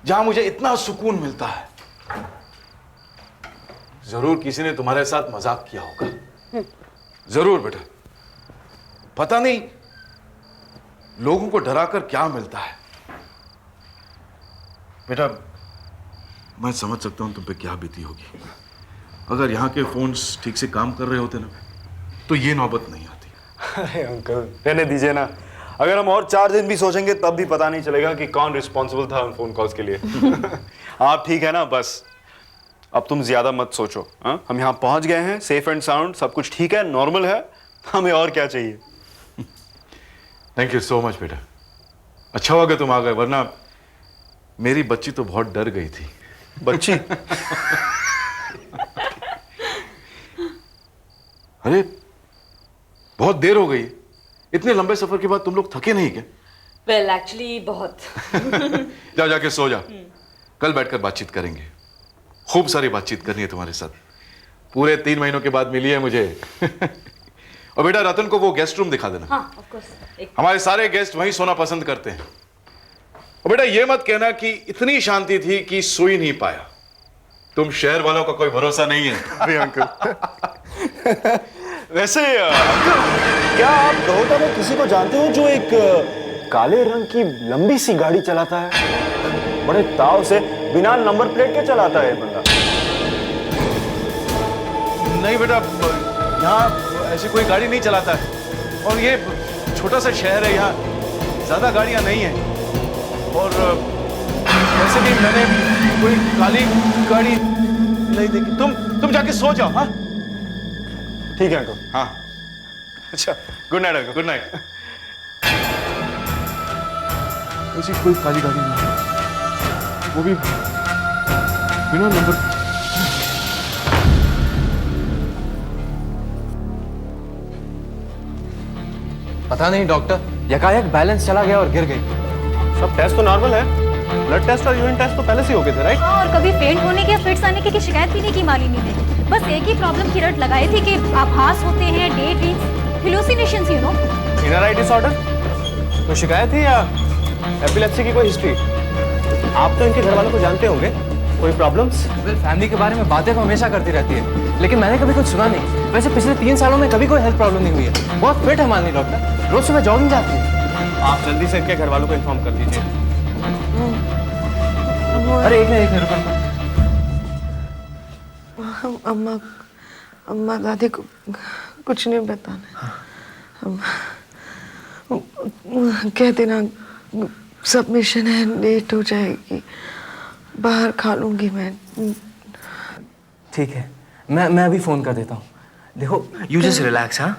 जहां मुझे इतना सुकून मिलता है? जरूर किसी ने तुम्हारे साथ मजाक किया होगा। जरूर बेटा। पता नहीं लोगों को डराकर क्या मिलता है। बेटा मैं समझ सकता हूं तुम पे क्या बीती होगी। अगर यहाँ के फोन्स ठीक से काम कर रहे होते ना तो ये नौबत नहीं आती। अरे अंकल रहने दीजिए ना। अगर हम और 4 दिन भी सोचेंगे तब भी पता नहीं चलेगा कि कौन रिस्पॉन्सिबल था उन फोन कॉल्स के लिए। आप ठीक है ना? बस अब तुम ज्यादा मत सोचो। हम यहाँ पहुंच गए हैं, सेफ एंड साउंड, सब कुछ ठीक है, नॉर्मल है। हमें और क्या चाहिए? थैंक यू सो मच बेटा। अच्छा हुआ कि तुम आ गए, वरना मेरी बच्ची तो बहुत डर गई थी। बच्ची? अरे बहुत देर हो गई, इतने लंबे सफर के बाद तुम लोग थके नहीं क्या? वेल एक्चुअली बहुत। जाओ जाके सो जाओ, कल बैठकर बातचीत करेंगे। खूब सारी बातचीत करनी है तुम्हारे साथ, पूरे 3 महीनों के बाद मिली है मुझे। और बेटा रतन को वो गेस्ट रूम दिखा देना। हाँ, ऑफ कोर्स। हमारे सारे गेस्ट वहीं सोना पसंद करते हैं। और बेटा ये मत कहना कि इतनी शांति थी कि सो ही नहीं पाया। तुम शहर वालों का कोई भरोसा नहीं है। अरे अंकल। वैसे अंकल, क्या आप गहोटा में किसी को जानते हो जो एक काले रंग की लंबी सी गाड़ी चलाता है? बड़े ताव से बिना नंबर प्लेट के चलाता है बंदा। नहीं बेटा, यहाँ ऐसी कोई गाड़ी नहीं चलाता है, और ये छोटा सा शहर है, यहाँ ज्यादा गाड़ियां नहीं हैं। और वैसे भी मैंने कोई काली गाड़ी नहीं देखी। तुम जाके सो जाओ। हाँ ठीक है अंकल। हाँ अच्छा, good night uncle. Good night. ऐसी कोई काली गाड़ी नहीं है, वो भी बिना नंबर। पता नहीं डॉक्टर, यकायक बैलेंस चला गया और गिर गई। सब टेस्ट तो नॉर्मल है, ब्लड टेस्ट और यूरिन टेस्ट तो पहले से ही हो गए थे, राइट? हाँ, और कभी फेंट होने के, फिट्स आने की शिकायत भी नहीं की मालिनी ने। बस एक ही प्रॉब्लम की रट लगाई थी कि आभास होते हैं, day dreams, hallucinations, you know. Inner I disorder? कोई शिकायत है या एपिलेप्सी की कोई हिस्ट्री? आप तो इनके घर वालों को जानते होंगे, कोई प्रॉब्लम्स? फैमिली के बारे में बातें तो हमेशा करती रहती है, लेकिन मैंने कभी कुछ सुना नहीं। वैसे पिछले 3 सालों में कभी कोई हेल्थ प्रॉब्लम नहीं हुई है। बहुत फिट है मालिनी डॉक्टर, रोज सुबह जॉगिंग जाती है। आप जल्दी से इनके घर वालों को इन्फॉर्म कर दीजिए। अरे एक मिनट रुको। अम्मा दादी को कुछ नहीं बताना। कह देना सबमिशन है, लेट हो जाएगी, बाहर खा लूंगी मैं। ठीक है, मैं अभी फोन कर देता हूँ। देखो यू जस्ट रिलैक्स। हाँ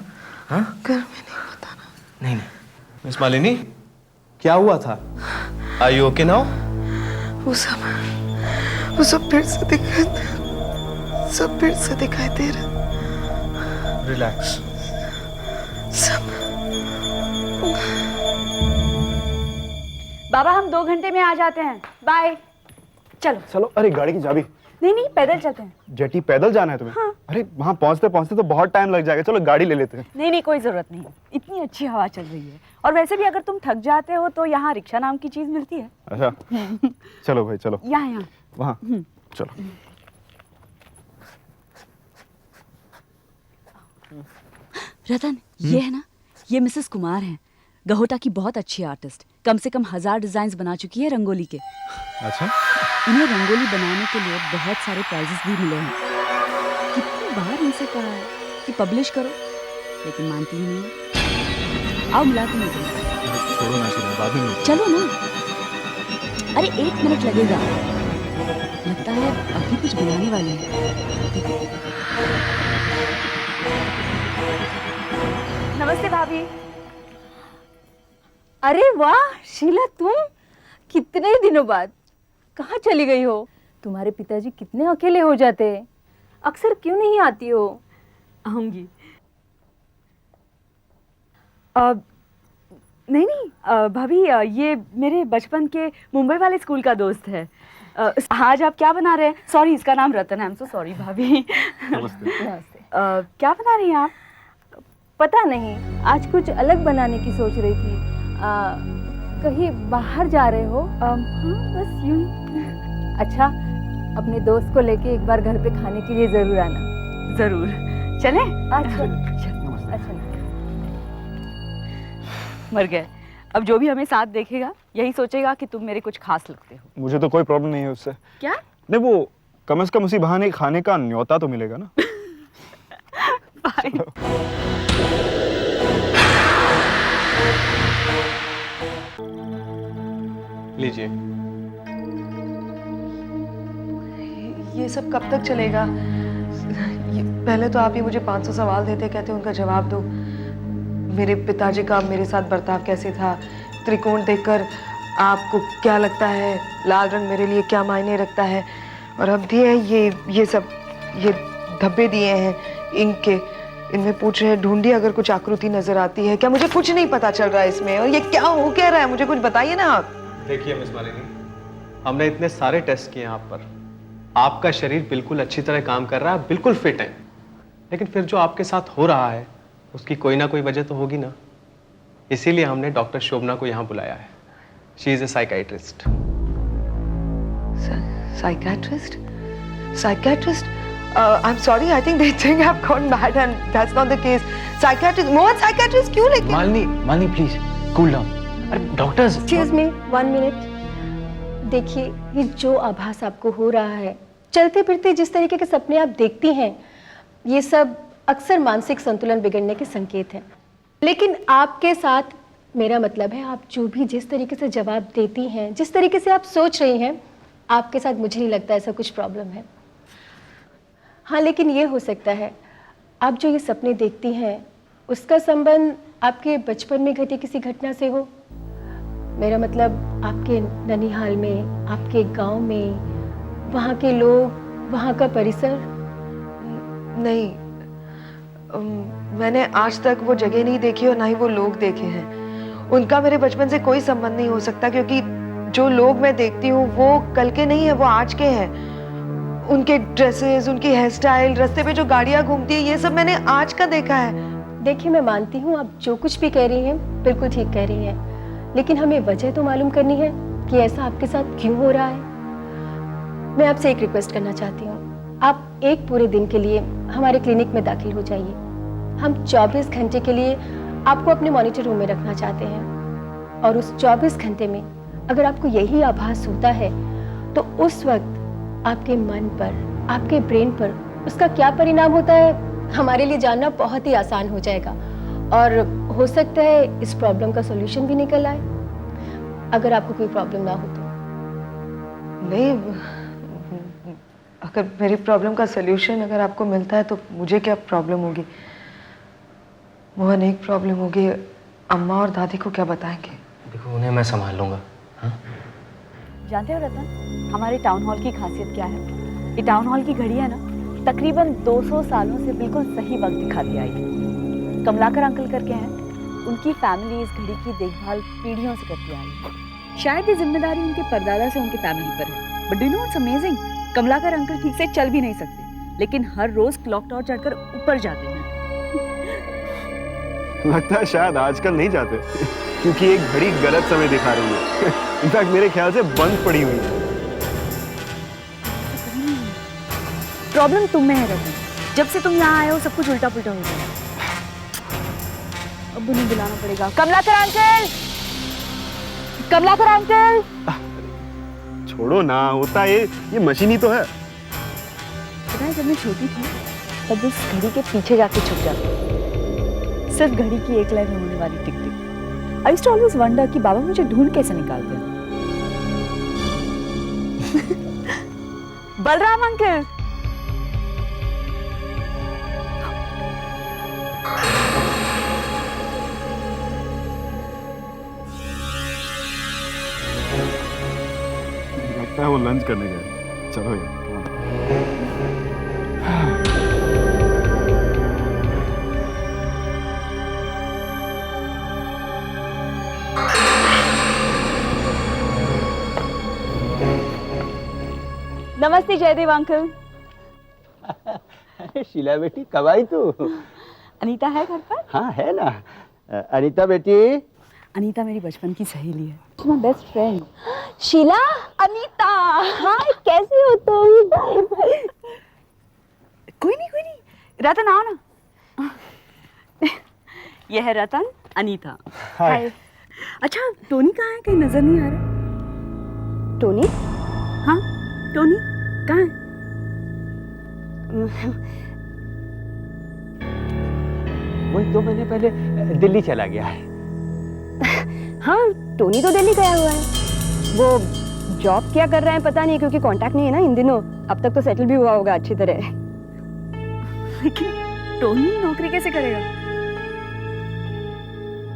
हाँ, घर में नहीं बताना। नहीं। मिस मालिनी, क्या हुआ था? Are you okay now? वो सब फिर से दिखाई दे रहा। रिलैक्स। सब बाबा हम 2 घंटे में आ जाते हैं, बाय। चलो चलो। अरे गाड़ी की चाबी? नहीं पैदल चलते हैं। जेटी पैदल जाना है तुम्हें? हाँ। अरे वहाँ पहुँचते पहुँचते तो बहुत टाइम लग जाएगा, चलो गाड़ी ले लेते हैं। नहीं कोई जरूरत नहीं, इतनी अच्छी हवा चल रही है। और वैसे भी अगर तुम थक जाते हो तो यहाँ रिक्शा नाम की चीज मिलती है। अच्छा चलो भाई, चलो। यहाँ वहाँ चलो। रतन, ये है ना, ये मिसेस कुमार हैं, गहोटा की बहुत अच्छी आर्टिस्ट। कम से कम 1000 डिजाइन बना चुकी है रंगोली के। अच्छा। इन्हें रंगोली बनाने के लिए बहुत सारे प्राइजेस भी मिले हैं। कितनी बार इनसे कहा है कि पब्लिश करो, लेकिन मानती ही नहीं है। आओ मिलाती हूँ। छोड़ो ना शीला, बाद में चलो ना। अरे 1 मिनट लगेगा। लगता है अभी कुछ बनाने वाले हैं। नमस्ते भाभी। अरे वाह शीला, तुम कितने दिनों बाद कहाँ चली गई हो? तुम्हारे पिताजी कितने अकेले हो जाते हैं, अक्सर क्यों नहीं आती हो? आऊंगी। नहीं भाभी, ये मेरे बचपन के मुंबई वाले स्कूल का दोस्त है। आज आप क्या बना रहे हैं? सॉरी, इसका नाम रतन है। आई एम सो सॉरी भाभी। नमस्ते। क्या बना रही हैं आप? पता नहीं, आज कुछ अलग बनाने की सोच रही थी। कहीं बाहर जा रहे हो? हाँ बस यूं ही। अच्छा, अपने दोस्त को लेके एक बार घर पे खाने के लिए जरूर आना। जरूर। चले? अच्छा। मर गए। अब जो भी हमें साथ देखेगा यही सोचेगा कि तुम मेरे कुछ खास लगते हो। मुझे तो कोई प्रॉब्लम नहीं है उससे। क्या? नहीं, वो कम से कम उसी बहाने खाने का न्योता तो मिलेगा ना। बाय। लीजिए। ये सब कब तक चलेगा? पहले तो आप ही मुझे 500 सवाल देते, कहते उनका जवाब दो। मेरे पिताजी का मेरे साथ बर्ताव कैसे था, त्रिकोण देखकर आपको क्या लगता है, लाल रंग मेरे लिए क्या मायने रखता है, और अब दिए हैं ये सब, ये धब्बे दिए हैं इंक के, इनमें पूछ रहे हैं ढूंढिए अगर कुछ आकृति नजर आती है क्या। मुझे कुछ नहीं पता चल रहा है इसमें, और ये क्या हो क्या रहा है, मुझे कुछ बताइए ना आप। देखिए मिस मालिनी, हमने इतने सारे टेस्ट किए आप पर, आपका शरीर बिल्कुल अच्छी तरह काम कर रहा है, बिल्कुल फिट है, लेकिन फिर जो आपके साथ हो रहा है उसकी कोई ना कोई वजह तो होगी ना। इसीलिए हमने डॉक्टर शोभना को यहाँ बुलाया है। She is a psychiatrist. Psychiatrist? Psychiatrist? I'm sorry, I think they think I've gone mad and that's not the case. Psychiatrist, Mohan psychiatrist क्यों लेके? Malini please cool down. अरे डॉक्टर्स, एक्सक्यूज मी 1 मिनट। देखिए, ये जो आभास आपको हो रहा है, चलते फिरते जिस तरीके के सपने आप देखती हैं, ये सब अक्सर मानसिक संतुलन बिगड़ने के संकेत हैं। लेकिन आपके साथ मेरा मतलब है, आप जो भी जिस तरीके से जवाब देती हैं, जिस तरीके से आप सोच रही हैं, आपके साथ मुझे नहीं लगता ऐसा कुछ प्रॉब्लम है। हाँ, लेकिन ये हो सकता है आप जो ये सपने देखती हैं उसका संबंध आपके बचपन में घटी किसी घटना से हो। मेरा मतलब आपके ननिहाल में, आपके गांव में, वहाँ के लोग, वहाँ का परिसर। नहीं, मैंने आज तक वो जगह नहीं देखी और ना ही वो लोग देखे हैं। उनका मेरे बचपन से कोई संबंध नहीं हो सकता, क्योंकि जो लोग मैं देखती हूँ वो कल के नहीं है, वो आज के हैं। उनके ड्रेसेस, उनकी हेयर स्टाइल, रास्ते पे जो गाड़ियाँ घूमती है, ये सब मैंने आज का देखा है। देखिए, मैं मानती हूँ आप जो कुछ भी कह रही हैं बिल्कुल ठीक कह रही हैं, लेकिन हमें वजह तो मालूम करनी है कि ऐसा आपके साथ क्यों हो रहा है। मैं आपसे एक रिक्वेस्ट करना चाहती हूँ, आप एक पूरे दिन के लिए हमारे क्लिनिक में दाखिल हो जाइए। हम 24 घंटे के लिए आपको अपने मॉनिटर रूम में रखना चाहते हैं, और उस 24 घंटे में अगर आपको यही आभास होता है तो उस वक्त आपके मन पर, आपके ब्रेन पर उसका क्या परिणाम होता है हमारे लिए जानना बहुत ही आसान हो जाएगा, और हो सकता है इस प्रॉब्लम का सॉल्यूशन भी निकल आए, अगर आपको कोई प्रॉब्लम ना हो तो। नहीं, अगर मेरी प्रॉब्लम का सॉल्यूशन अगर आपको मिलता है तो मुझे क्या प्रॉब्लम होगी। मोहन, एक प्रॉब्लम होगी, अम्मा और दादी को क्या बताएंगे? देखो, उन्हें मैं संभाल लूंगा। जानते हो रतन, हमारे टाउन हॉल की खासियत क्या है? ये टाउन हॉल की घड़ी है ना, तकरीबन 200 सालों से बिल्कुल सही वक्त दिखाती आई है। कमलाकर अंकल करके हैं, उनकी फैमिली इस घड़ी की देखभाल पीढ़ियों से करती आई है। शायद ये जिम्मेदारी उनके परदादा से उनके फैमिली पर है। But do no what's amazing, Kamlakar uncle ठीक से चल भी नहीं सकते, लेकिन हर रोज क्लॉक टावर चढ़कर ऊपर जाते हैं। लगता है शायद आजकल नहीं जाते, क्योंकि एक घड़ी गलत समय दिखा रही है। इनफैक्ट मेरे ख्याल से बंद पड़ी हुई है। प्रॉब्लम तुम में है रतन, जब से तुम यहाँ आए हो सब कुछ उल्टा पुल्टा हो गया। अब उन्हें बुलाना पड़ेगा। Kamlakar uncle, Kamlakar uncle. छोड़ो ना, होता है ये मशीन ही तो है। पता है, जब मैं छोटी थी तब उस घड़ी के पीछे जाके छुप जाती, सिर्फ घड़ी की एक लाइन में होने वाली tick tick. I used to always wonder कि बाबा मुझे ढूंढ कैसे निकालते हैं। बलराम अंकल, लगता है वो लंच करने गए। चलो यार। नमस्ते जयदेव अंकल। शीला बेटी, कब आई तू? अनीता है घर पर? हाँ है ना। अनीता बेटी। अनीता मेरी बचपन की सहेली है, my best friend. Sheela, Anita, hi, कैसे हो तुम? कोई नहीं, रतन आओ ना। यह है रतन, अनीता। हाय। अच्छा, टोनी कहाँ है? कहीं नजर नहीं आ रहा। टोनी? हाँ, टोनी कहाँ है? वही 2 महीने पहले दिल्ली चला गया है। हाँ, टोनी तो दिल्ली गया हुआ है। वो जॉब क्या कर रहा है पता नहीं, क्योंकि कांटेक्ट नहीं है ना इन दिनों। अब तक तो सेटल भी हुआ होगा अच्छी तरह। लेकिन टोनी नौकरी कैसे करेगा?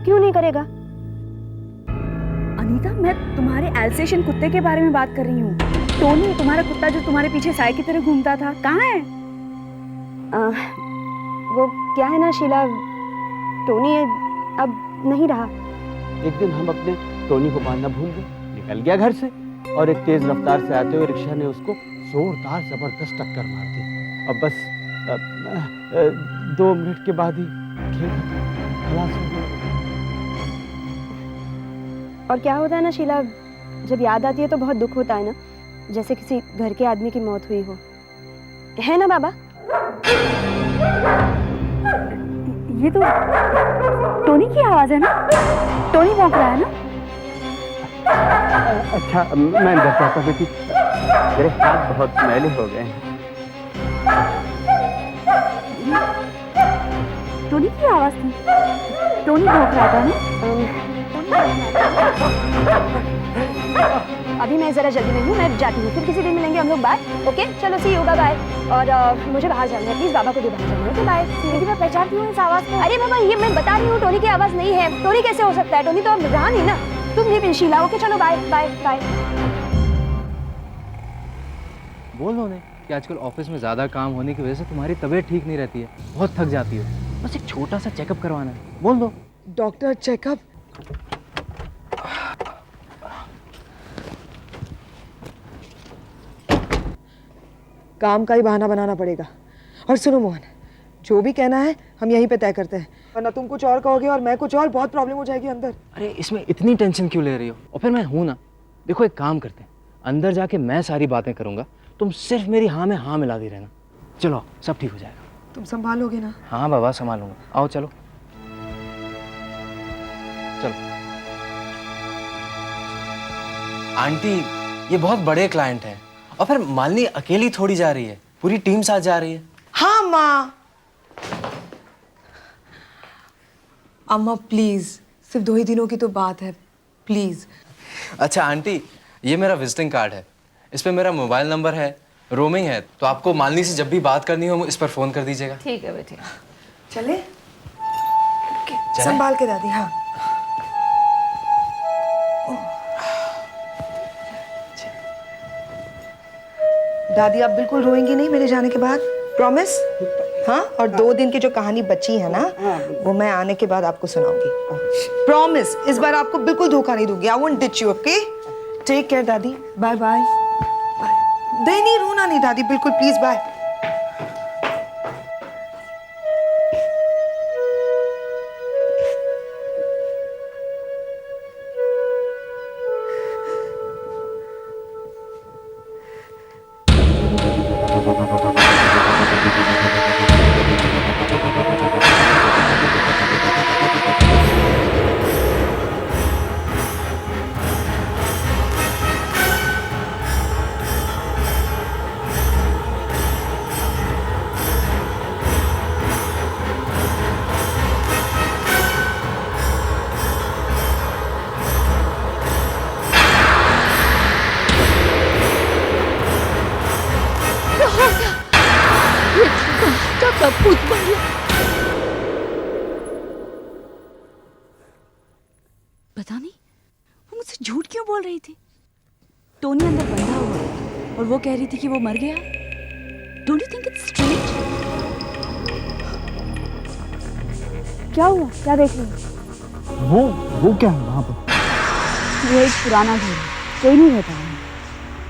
क्यों नहीं करेगा? अनीता, मैं तुम्हारे एल्सेशियन कुत्ते के बारे में बात कर रही हूँ। टोनी, तुम्हारा कुत्ता जो तुम्हारे पीछे साय की तरह घूमता था, कहाँ है? वो क्या है ना शीला, टोनी अब नहीं रहा। एक दिन हम अपने टोनी को मारना भूल गए, निकल गया घर से और एक तेज रफ्तार से आते हुए रिक्शा ने उसको जोरदार जबरदस्त टक्कर मार दी। अब बस 2 मिनट के बाद ही खेल खलास हो गया। और क्या होता है ना शीला, जब याद आती है तो बहुत दुख होता है ना, जैसे किसी घर के आदमी की मौत हुई हो, है ना बाबा? ये तो टोनी की आवाज है ना? टोनी भौंक रहा है ना? अच्छा, मैं अंदर जाता बेटी, मेरे हाथ बहुत मैले हो गए हैं। टोनी की आवाज थी। टोनी भौंक रहा था ना? अभी मैं जरा जल्दी में हूँ, मैं जाती हूँ, फिर किसी दिन मिलेंगे हम लोग, बाय। ओके चलो, सी यू, बाय। और मुझे बाहर जाना है, प्लीज बाबा को दे बाहर जाना है। Okay bye. लेकिन मैं पहचानती हूँ इस आवाज को। अरे बाबा, ये मैं बता रही हूँ, टोनी की आवाज नहीं है। टोनी कैसे हो सकता है? टोनी तो अब रहा नहीं ना। तुम नहीं शीला। ओके चलो, बाय बाय बाय। बोल उन्हें कि आजकल ऑफिस में ज़्यादा काम होने की वजह से तुम्हारी तबीयत ठीक नहीं रहती है, बहुत थक जाती हो। बस एक छोटा सा चेकअप करवाना है, बोल दो। Doctor, checkup? काम का ही बहाना बनाना पड़ेगा। और सुनो मोहन, जो भी कहना है हम यहीं पे तय करते हैं, वरना तुम कुछ और कहोगे और मैं कुछ और, बहुत प्रॉब्लम हो जाएगी अंदर। अरे इसमें इतनी टेंशन क्यों ले रही हो? और फिर मैं हूं ना। देखो, एक काम करते हैं, अंदर जाके मैं सारी बातें करूंगा, तुम सिर्फ मेरी हाँ में हाँ मिला दी रहना। चलो, सब ठीक हो जाएगा। तुम संभालोगे ना? हाँ बाबा, संभालूंगा। आओ चलो चलो। आंटी, ये बहुत बड़े क्लाइंट हैं, और फिर मालिनी अकेली थोड़ी जा रही है, पूरी टीम साथ जा रही है। हाँ माँ। अम्मा प्लीज, सिर्फ 2 ही दिनों की तो बात है, प्लीज। अच्छा आंटी, ये मेरा विजिटिंग कार्ड है, इस पे मेरा मोबाइल नंबर है, रोमिंग है, तो आपको मालिनी से जब भी बात करनी हो इस पर फोन कर दीजिएगा। ठीक है बेटी। चले? संभाल के दादी। हाँ दादी, आप बिल्कुल रोएंगी नहीं मेरे जाने के बाद, प्रॉमिस? हाँ, और 2 दिन की जो कहानी बची है ना, वो मैं आने के बाद आपको सुनाऊंगी, प्रॉमिस। इस बार आपको बिल्कुल धोखा नहीं दूंगी। I won't ditch you, okay? Take care दादी, बाय बाय। नहीं, रोना नहीं दादी, बिल्कुल, प्लीज, बाय। पता नहीं वो मुझसे झूठ क्यों बोल रही थी। टोनी अंदर बंधा हुआ है और वो कह रही थी कि वो मर गया। Don't you think it's strange? क्या हुआ? क्या देख रही हो? वो क्या है वहाँ पर? वो एक पुराना घर है, कोई नहीं रहता है।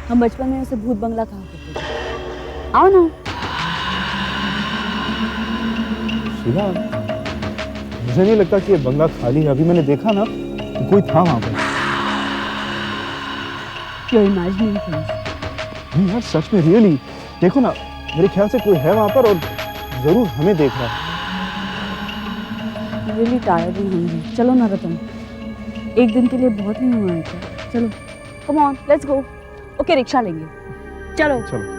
हम बचपन में उसे भूत बंगला कहा करते थे। आओ ना। शीला, मुझे नहीं लगता कि ये बंगला खाली है। अभी मैंने देखा ना, कोई था वहाँ पर। You're imagining things. नहीं यार, सच में, रियली। देखो ना, मेरे ख्याल से कोई है वहाँ पर और जरूर हमें देख रहा है। Really tired and hungry. चलो ना रतन, एक दिन के लिए बहुत नहीं हुआ है क्या? चलो, come on, let's go. Okay, rickshaw लेंगे। चलो। चलो।